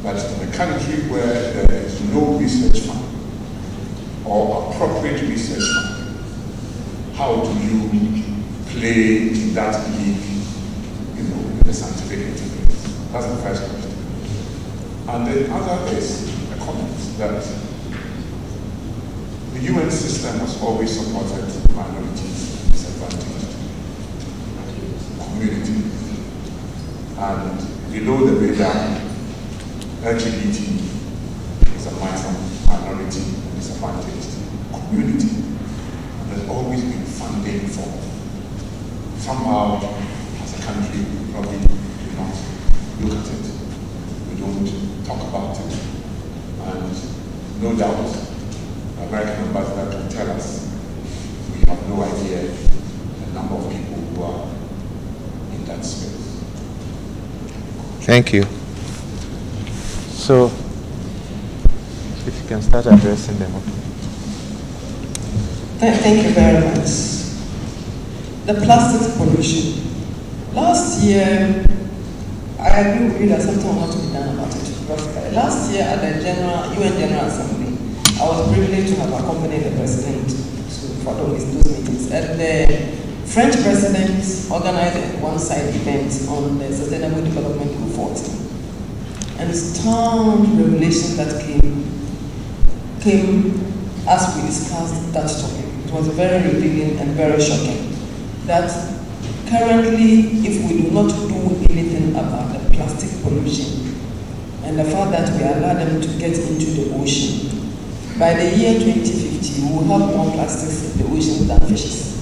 S14: But in a country where there is no research fund or appropriate research fund, how do you play in that league, in the scientific interface? That's the first question. And the other is a comment that the UN system has always supported minorities and disadvantaged communities. And below the radar, LGBT is a minority and disadvantaged community. And there's always been funding for. Somehow, as a country, we probably do not look at it. We don't talk about it. And no doubt, the American ambassador can tell us we have no idea the number of people who are in that space.
S2: Thank you. So, if you can start addressing them.
S5: Thank you very much. The plastic pollution. Last year, I agree with you that something will have to be done about it. Last year at the UN General Assembly, I was privileged to have accompanied the president for those meetings. And the French president organized a one-side event on the Sustainable Development Goal 14. And stunned revelation that came as we discussed that topic. It was very revealing and very shocking. That currently, if we do not do anything about the plastic pollution and the fact that we allow them to get into the ocean, by the year 2050, we will have more plastics in the ocean than fishes.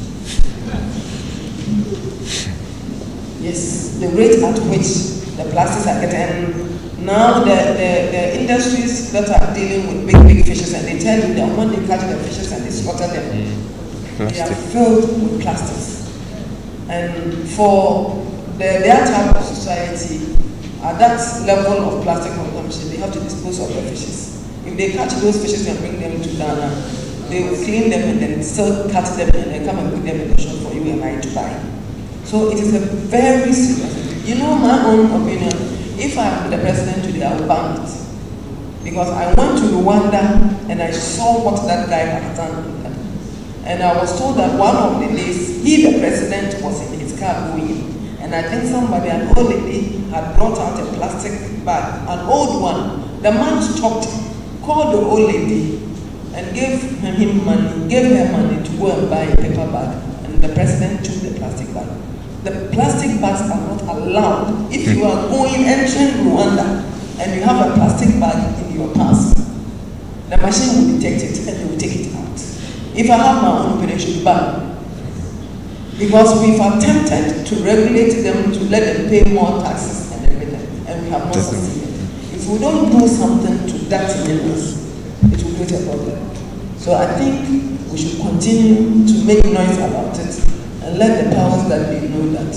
S5: Yes, the rate at which the plastics are getting. Now the industries that are dealing with big fishes, and they tell you that when they catch the fishes and they slaughter them, they are filled with plastics. And for their type of society, at that level of plastic consumption, they have to dispose of their fishes. If they catch those fishes and bring them to Ghana, they will clean them and then still cut them and then come and put them in the shop for you and I to buy. So it is a very serious thing. You know, my own opinion, if I am the president today, I will ban it. Because I went to Rwanda and I saw what that guy had done. And I was told that one of the days, he, the president, was in his car going. And I think somebody, an old lady, had brought out a plastic bag, an old one. The man stopped, called the old lady, and gave him money, gave her money to go and buy a paper bag. And the president took the plastic bag. The plastic bags are not allowed. If you are entering Rwanda, and you have a plastic bag in your purse, the machine will detect it and they will take it out. If I have my own operation ban, because we've attempted to regulate them, to let them pay more taxes and everything, and we have not succeeded. If we don't do something to that menace, it will create a problem. So I think we should continue to make noise about it and let the powers that be know that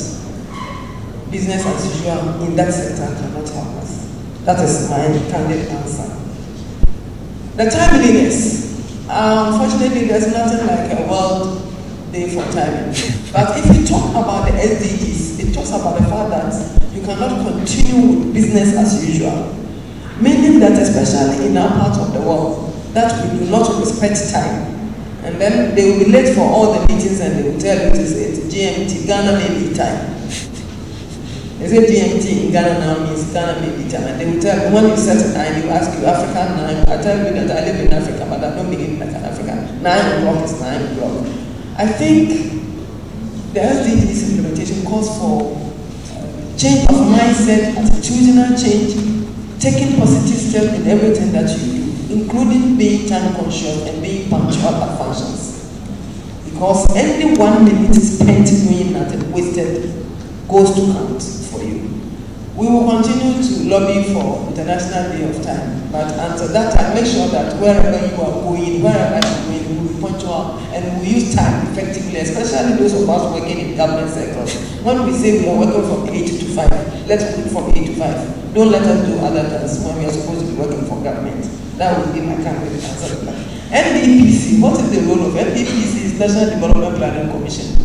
S5: business as usual in that sector cannot help us. That is my candid answer. The timeliness. Unfortunately, there's nothing like a World Day for timing. But if you talk about the SDGs, it talks about the fact that you cannot continue with business as usual. Meaning that especially in our part of the world, that we do not respect time. And then they will be late for all the meetings and they will tell you it's GMT, Ghana may be time. They say GMT in Ghana now means Ghana may be time. And they will tell you, when you set a time, you ask you African time. I tell you that I live in Africa, but I don't begin like an African. 9 o'clock is 9 o'clock. I think the SDGs implementation calls for change of mindset, attitudinal change, taking positive steps in everything that you do, including being time conscious and being punctual at functions. Because any 1 minute spent doing nothing wasted goes to count for you. We will continue to lobby for International Day of Time, but until that time, make sure that wherever you are going, wherever you're going, we will be punctual and we use time effectively, especially those of us working in government sectors. When we say we are working from 8 to 5, let's work from 8 to 5. Don't let us do other things when we are supposed to be working for government. That will be my candidate answer. NDPC, what is the role of NDPC, National Development Planning Commission?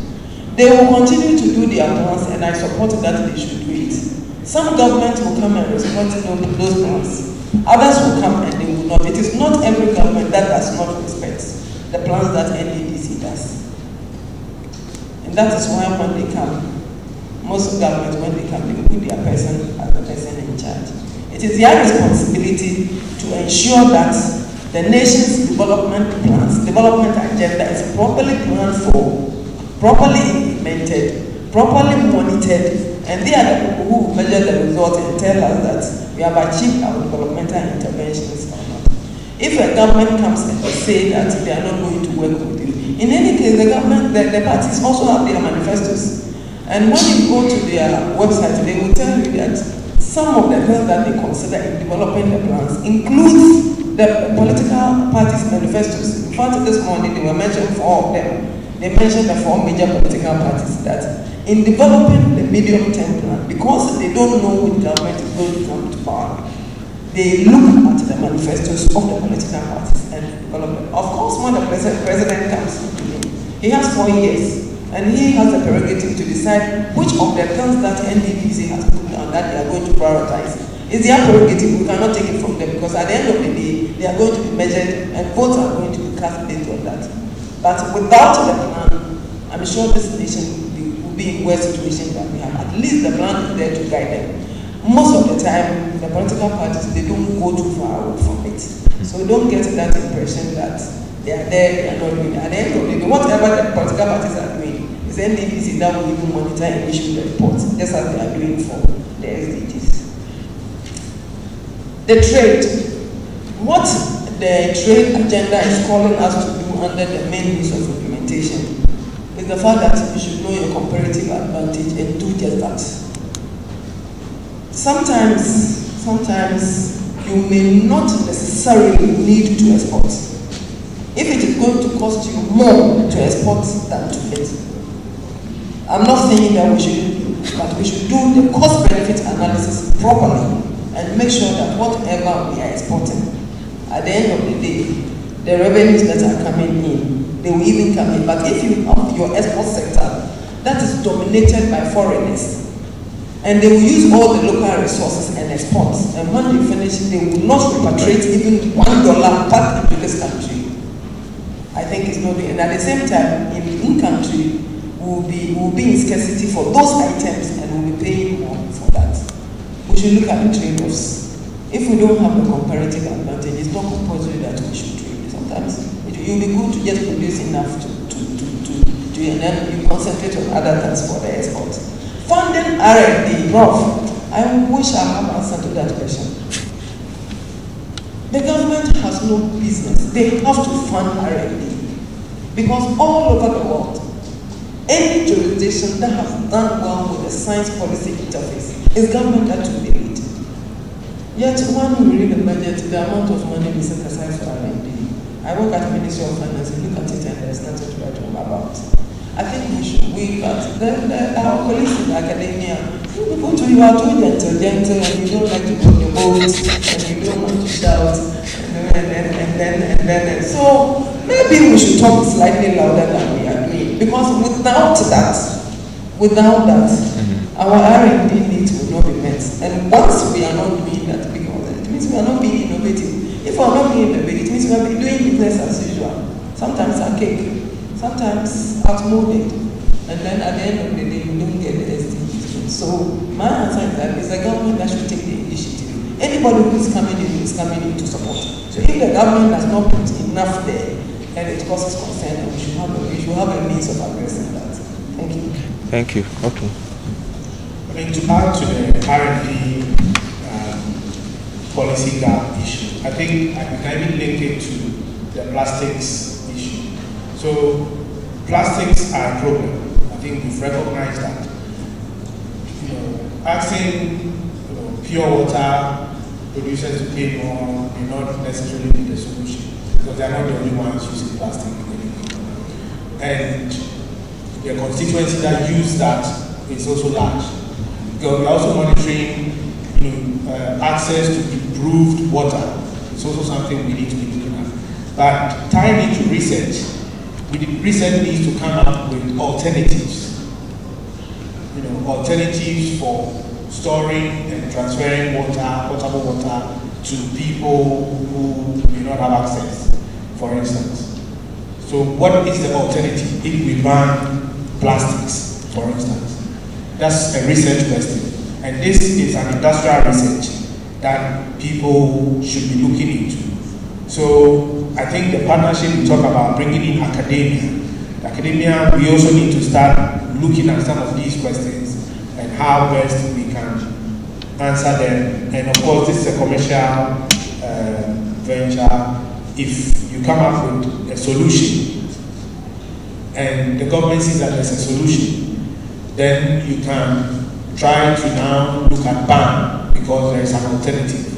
S5: They will continue to do their plans, and I support that they should do it. Some government will come and respond to those plans. Others will come and they will not. It is not every government that does not respect the plans that NDPC does. And that is why when they come, most governments, when they come, they will put their person as the person in charge. It is their responsibility to ensure that the nation's development plans, development agenda is properly planned for, properly implemented, properly monitored, and they are the people who measure the results and tell us that we have achieved our developmental interventions or not. If a government comes and say that they are not going to work with you, in any case, the government, the parties also have their manifestos. And when you go to their website, they will tell you that some of the things that they consider in developing the plans includes the political parties' manifestos. In fact, this morning they were mentioned 4 of them. They mentioned the 4 major political parties that in developing the medium-term plan, because they don't know which government is going to come to power, they look at the manifestos of the political parties and develop them. Of course, when the president comes to him, he has 4 years, and he has the prerogative to decide which of the things that NDPC has put down that they are going to prioritize. It's their prerogative. We cannot take it from them, because at the end of the day, they are going to be measured and votes are going to be cast based on that. But without the plan, I'm sure this nation will be in worse situation than we have. At least the plan is there to guide them. Most of the time, the political parties, they don't go too far away from it. So don't get that impression that they are there, they are not doing it. At the end of the day, whatever the political parties are doing, is NDPC that will even monitor and issue the reports, just as they are doing for the SDGs. The trade. What the trade agenda is calling us to do under the main means of implementation is the fact that you should know your comparative advantage and do just that. Sometimes you may not necessarily need to export. If it is going to cost you more to export than to get. I'm not saying that we shouldn't do, but we should do the cost-benefit analysis properly and make sure that whatever we are exporting, at the end of the day, the revenues that are coming in, they will even come in. But if you have your export sector that is dominated by foreigners, and they will use all the local resources and export, and when they finish, they will not repatriate even $1 back into this country, I think it's not good. And at the same time, in country, we will be in scarcity for those items and we'll be paying more for that. We should look at the trade-offs. If we don't have the comparative advantage, it's not compulsory that we should trade. Sometimes it will be good to just produce enough and then you concentrate on other things for the export. Funding R&D, Prof, I wish I have answer to that question. The government has no business. They have to fund R&D because all over the world, any jurisdiction that has done well with the science policy interface is government that will be lead. Yet when we read the budget, the amount of money we set aside for R&D, I work at the Ministry of Finance and look at it and there's nothing to write home about. I think our colleagues in academia, you are too gentle and you don't like to put the votes and you don't want to shout and then. So maybe we should talk slightly louder than we are doing, because without that, our R&D needs will not be met. And once we are not doing that, because it means we are not being innovative. If we are not being innovative, it means we are doing business as usual. Sometimes archaic, sometimes outmoded, and then at the end of the day, you don't get the SDGs. So my answer is that it's the government that should take the initiative. Anybody who is coming in to support. So if the government does not put enough there, then it causes concern, and we should have a means of addressing that. Thank you.
S2: Thank you. Okay.
S11: I mean, to add to the R&D policy gap issue, I think I can even link it to the plastics issue. So plastics are a problem. I think we've recognized that. Asking pure water producers to pay more may not necessarily be the solution, because they are not the only ones using plastic anymore. And the constituency that use that is also large. Because we are also monitoring access to improved water. It's also something we need to be looking at. But tying into research, research needs to come up with alternatives. Alternatives for storing and transferring water, potable water, to people who may not have access, for instance. So what is the alternative if we ban plastics, for instance? That's a research question. And this is an industrial research that people should be looking into. So I think the partnership we talk about, bringing in academia, we also need to start looking at some of these questions and how best we can answer them. And of course, this is a commercial venture. If you come up with a solution and the government sees that there's a solution, then you can try to now look at ban because there is an alternative.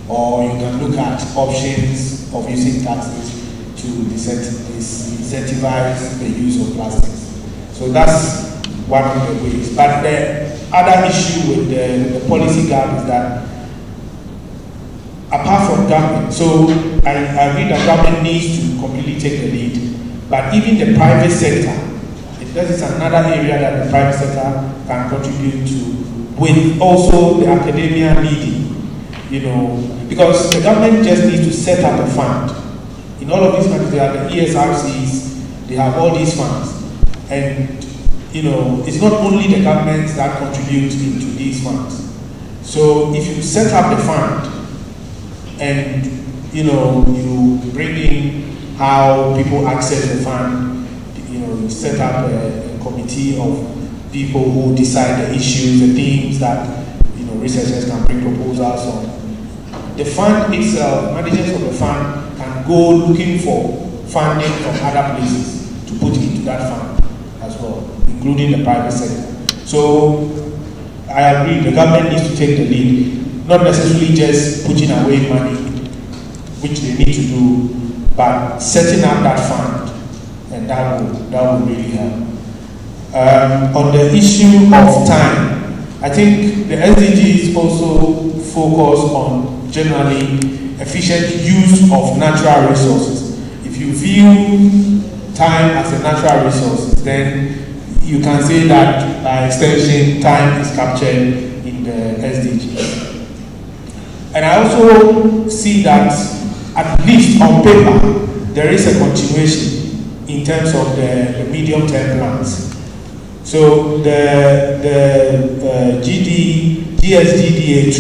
S11: Or you can look at options of using taxes to incentivize the use of plastics. So that's one of the ways. But the other issue with the policy gap is that apart from government, so I agree that government needs to completely take the lead, but even the private sector, that is another area that the private sector can contribute to, with also the academia leading, because the government just needs to set up a fund. In all of these countries, they have the ESRCs, they have all these funds. And, it's not only the government that contributes into these funds. So if you set up the fund and, you bring in how people access the fund, you set up a committee of people who decide the issues, the themes that, researchers can bring proposals on. The fund itself, managers of the fund can go looking for funding from other places to put into that fund as well, including the private sector. So I agree, the government needs to take the lead, not necessarily just putting away money, which they need to do, but setting up that fund, and that will really help. On the issue of time, I think the SDGs also focus on generally efficient use of natural resources. If you view time as a natural resource, then you can say that by extension, time is captured in the SDGs. And I also see that, at least on paper, there is a continuation in terms of the medium-term plans. So the GSGDA2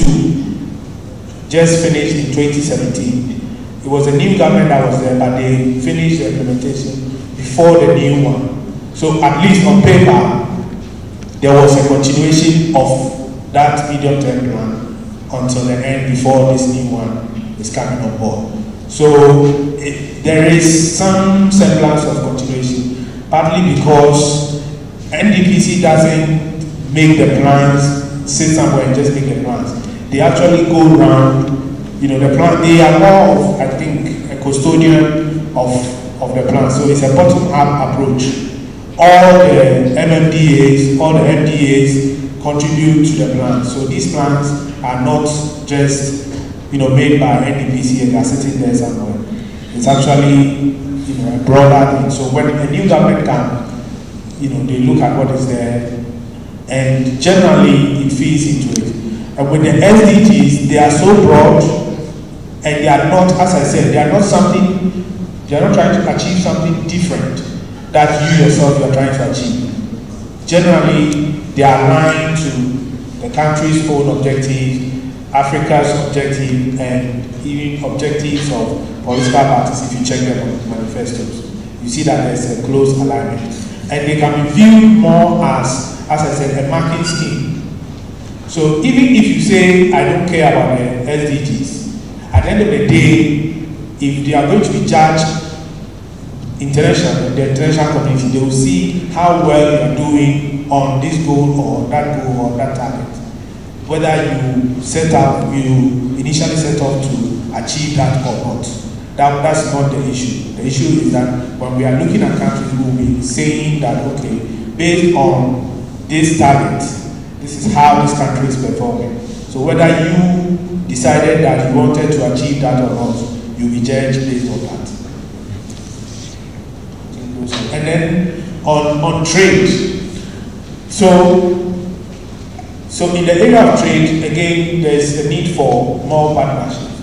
S11: just finished in 2017. It was a new government that was there, but they finished the implementation before the new one. So at least on paper, there was a continuation of that medium-term plan until the end before this new one is coming on board. So there is some semblance of continuation, partly because NDPC doesn't make the plans, sit somewhere and just make the plans. They actually go around, the plan, they are more of, I think, a custodian of the plan. So it's a bottom-up approach. All the MMDAs, all the MDAs contribute to the plan. So these plans are not just, made by NDPC and they're sitting there somewhere. It's actually, a broader thing. So when a new government comes, they look at what is there, and generally it feeds into it. And with the SDGs, they are so broad, and they are not, as I said, they are not trying to achieve something different that you yourself are trying to achieve. Generally, they are aligned to the country's own objectives, Africa's objective, and even objectives of political parties. If you check their manifestos, you see that there's a close alignment. And they can be viewed more as I said, a market scheme. So even if you say, I don't care about the SDGs, at the end of the day, if they are going to be judged internationally, the international community, they will see how well you are doing on this goal or that target. whether you initially set out to achieve that or not. That's not the issue. The issue is that when we are looking at countries, we will be saying that, okay, based on this target, this is how this country is performing. So whether you decided that you wanted to achieve that or not, you'll be judged based on that. And then on trade. So in the area of trade, again, there's a need for more partnerships.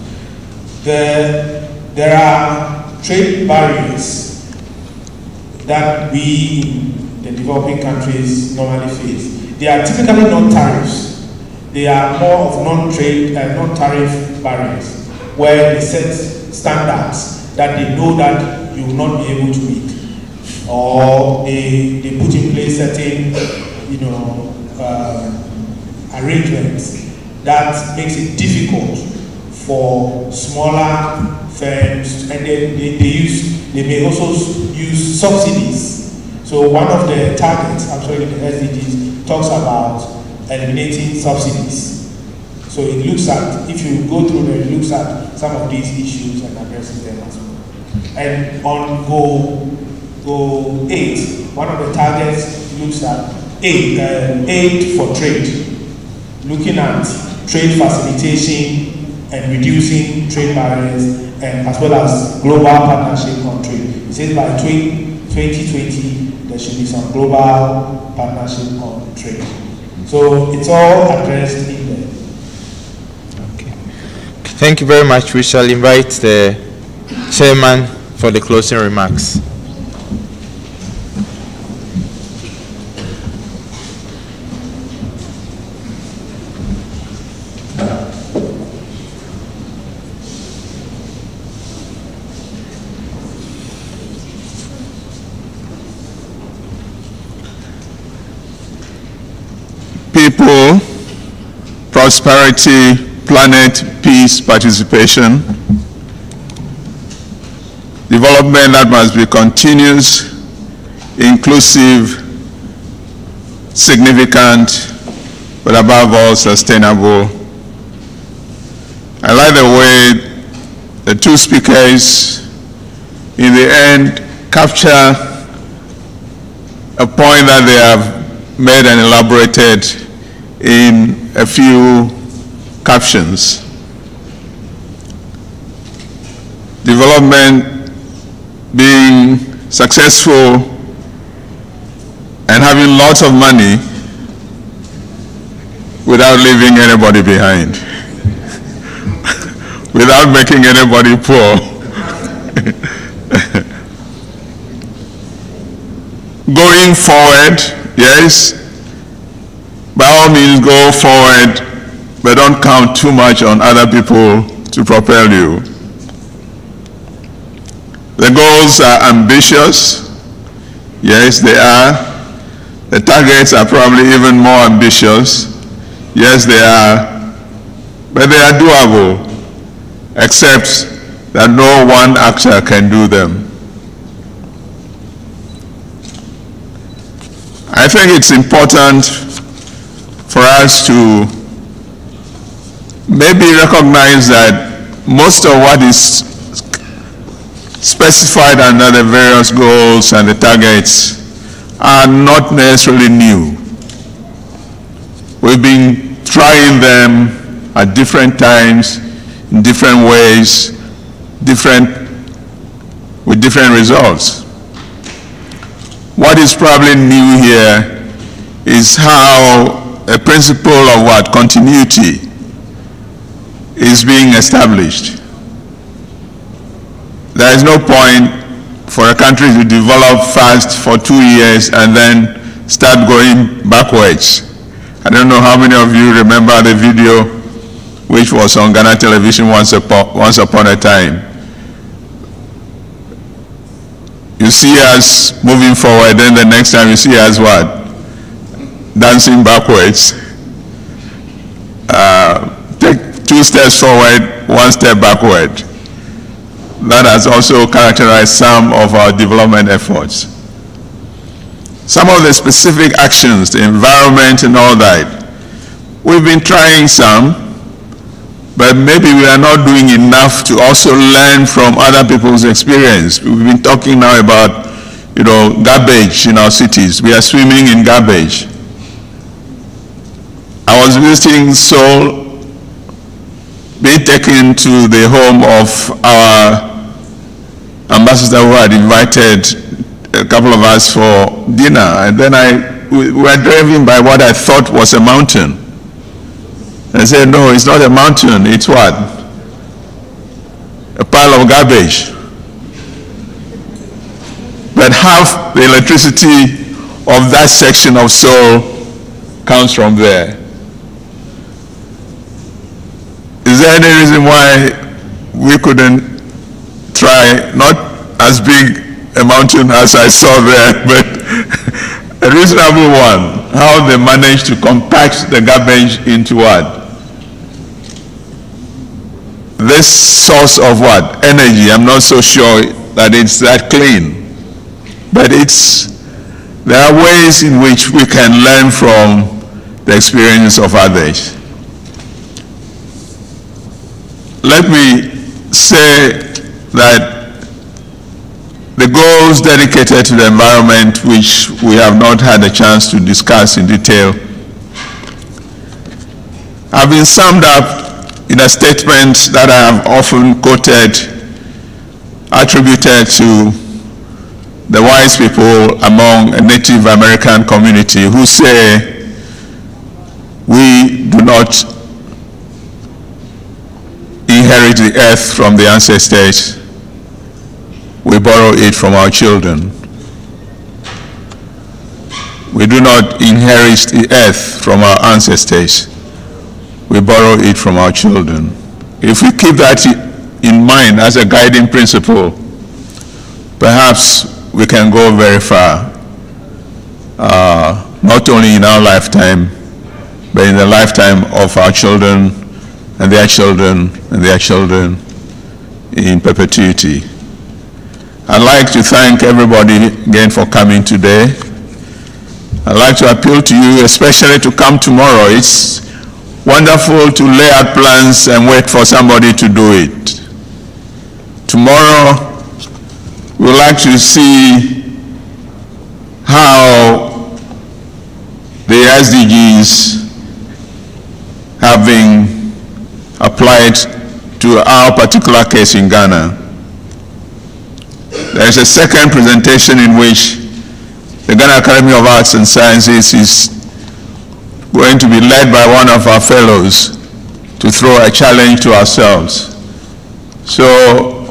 S11: There are trade barriers that we in the developing countries normally face. They are typically not tariffs. They are more of non-trade and non-tariff barriers, where they set standards that they know that you will not be able to meet, or they put in place certain, arrangements that makes it difficult for smaller firms, and they may also use subsidies. So one of the targets, actually the SDGs, talks about eliminating subsidies. So it looks at, if you go through there, it looks at some of these issues and addresses them as well. And on Goal 8, one of the targets looks at aid for trade, looking at trade facilitation and reducing trade barriers, and as well as global partnership on trade. It says by 2020 there should be some global partnership on trade. So it's all addressed in there.
S2: Okay. Thank you very much. We shall invite the chairman for the closing remarks.
S3: People, prosperity, planet, peace, participation, development that must be continuous, inclusive, significant, but above all sustainable. I like the way the two speakers in the end capture a point that they have made and elaborated in a few captions. Development being successful and having lots of money without leaving anybody behind, without making anybody poor. Going forward, yes, by all means go forward, but don't count too much on other people to propel you. The goals are ambitious. Yes, they are. The targets are probably even more ambitious. Yes, they are. But they are doable, except that no one actor can do them. I think it's important for us to maybe recognize that most of what is specified under the various goals and the targets are not necessarily new. We've been trying them at different times, in different ways, with different results. What is probably new here is how a principle of what? Continuity is being established. There is no point for a country to develop fast for 2 years and then start going backwards. I don't know how many of you remember the video which was on Ghana television once upon a time. You see us moving forward, then the next time you see us what? Dancing backwards. Take 2 steps forward, 1 step backward. That has also characterized some of our development efforts. Some of the specific actions, the environment and all that, we've been trying some, but maybe we are not doing enough to also learn from other people's experience. We've been talking now about, garbage in our cities. We are swimming in garbage. I was visiting Seoul, being taken to the home of our ambassador who had invited a couple of us for dinner, and then we were driving by what I thought was a mountain. I said, no, it's not a mountain, it's what? A pile of garbage. But half the electricity of that section of Seoul comes from there. Is there any reason why we couldn't try, not as big a mountain as I saw there, but a reasonable one, how they managed to compact the garbage into what? This source of what? Energy. I'm not so sure that it's that clean. But there are ways in which we can learn from the experience of others. Let me say that the goals dedicated to the environment, which we have not had a chance to discuss in detail, have been summed up in a statement that I have often quoted, attributed to the wise people among a Native American community who say, we do not inherit the earth from the ancestors, we borrow it from our children. We do not inherit the earth from our ancestors, we borrow it from our children. If we keep that in mind as a guiding principle, perhaps we can go very far, not only in our lifetime, but in the lifetime of our children and their children and their children in perpetuity. I'd like to thank everybody again for coming today. I'd like to appeal to you especially to come tomorrow. It's wonderful to lay out plans and wait for somebody to do it. Tomorrow, we'd like to see how the SDGs have been applied to our particular case in Ghana. There is a second presentation in which the Ghana Academy of Arts and Sciences is going to be led by one of our fellows to throw a challenge to ourselves. So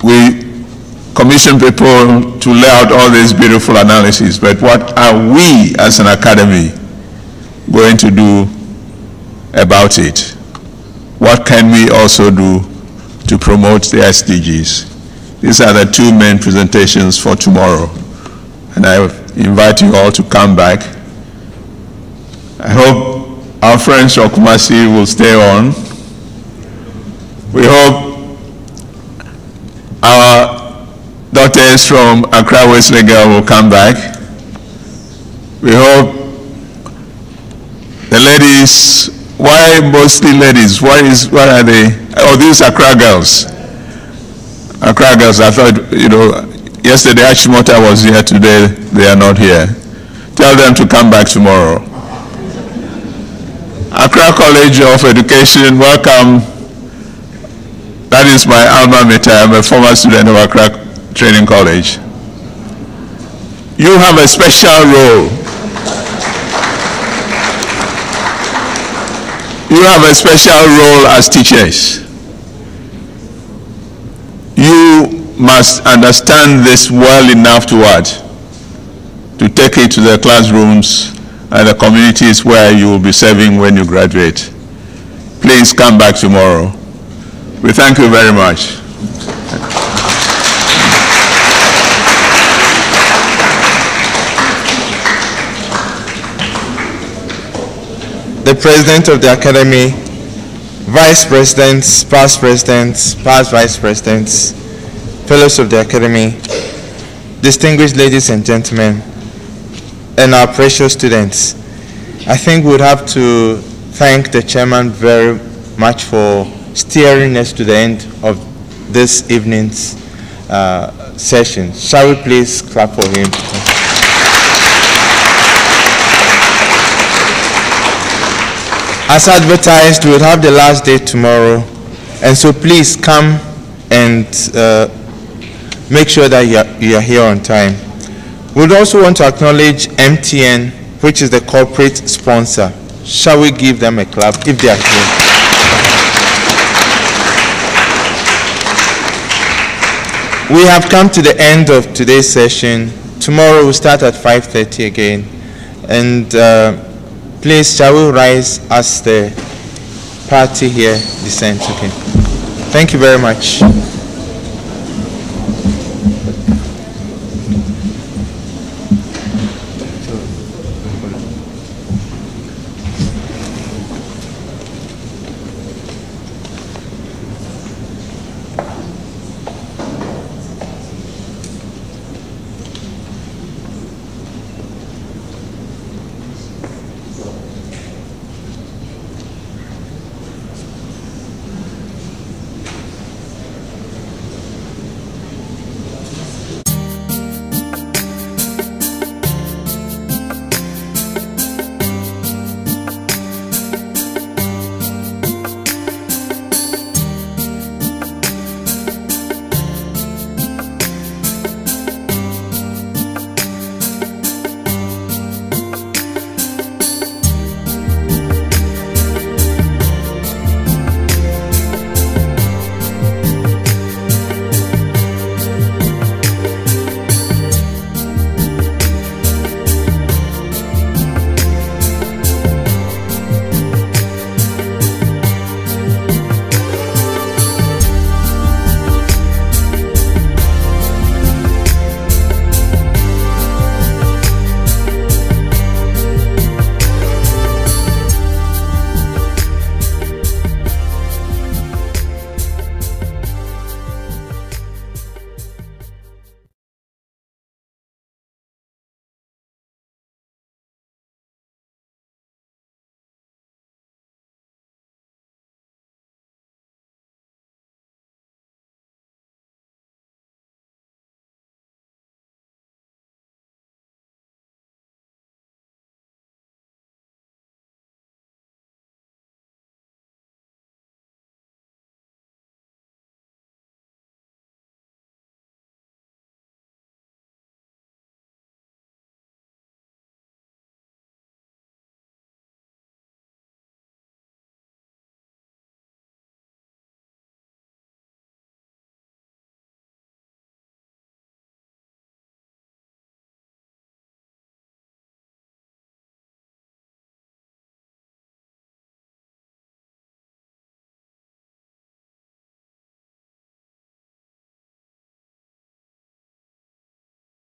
S3: we commission people to lay out all these beautiful analyses, but what are we as an academy going to do about it? What can we also do to promote the SDGs? These are the two main presentations for tomorrow, and I invite you all to come back. I hope our friends from Kumasi will stay on. We hope our daughters from Accra West Legal will come back. We hope the ladies, why mostly ladies? Why are they? Oh, these are Accra girls. Accra girls, I thought, yesterday Achimota was here, today they are not here. Tell them to come back tomorrow. Accra College of Education, welcome. That is my alma mater. I'm a former student of Accra Training College. You have a special role. You have a special role as teachers. You must understand this well enough to what? To take it to the classrooms and the communities where you will be serving when you graduate. Please come back tomorrow. We thank you very much.
S2: The President of the Academy, Vice Presidents, Past Vice Presidents, Fellows of the Academy, distinguished ladies and gentlemen, and our precious students, I think we'd have to thank the chairman very much for steering us to the end of this evening's session. Shall we please clap for him? As advertised, we'll have the last day tomorrow, and so please come and make sure that you are here on time. We'd also want to acknowledge MTN, which is the corporate sponsor. Shall we give them a clap if they are here? We have come to the end of today's session. Tomorrow we'll start at 5:30 again. And please, shall we rise as the party here descends? Okay. Thank you very much.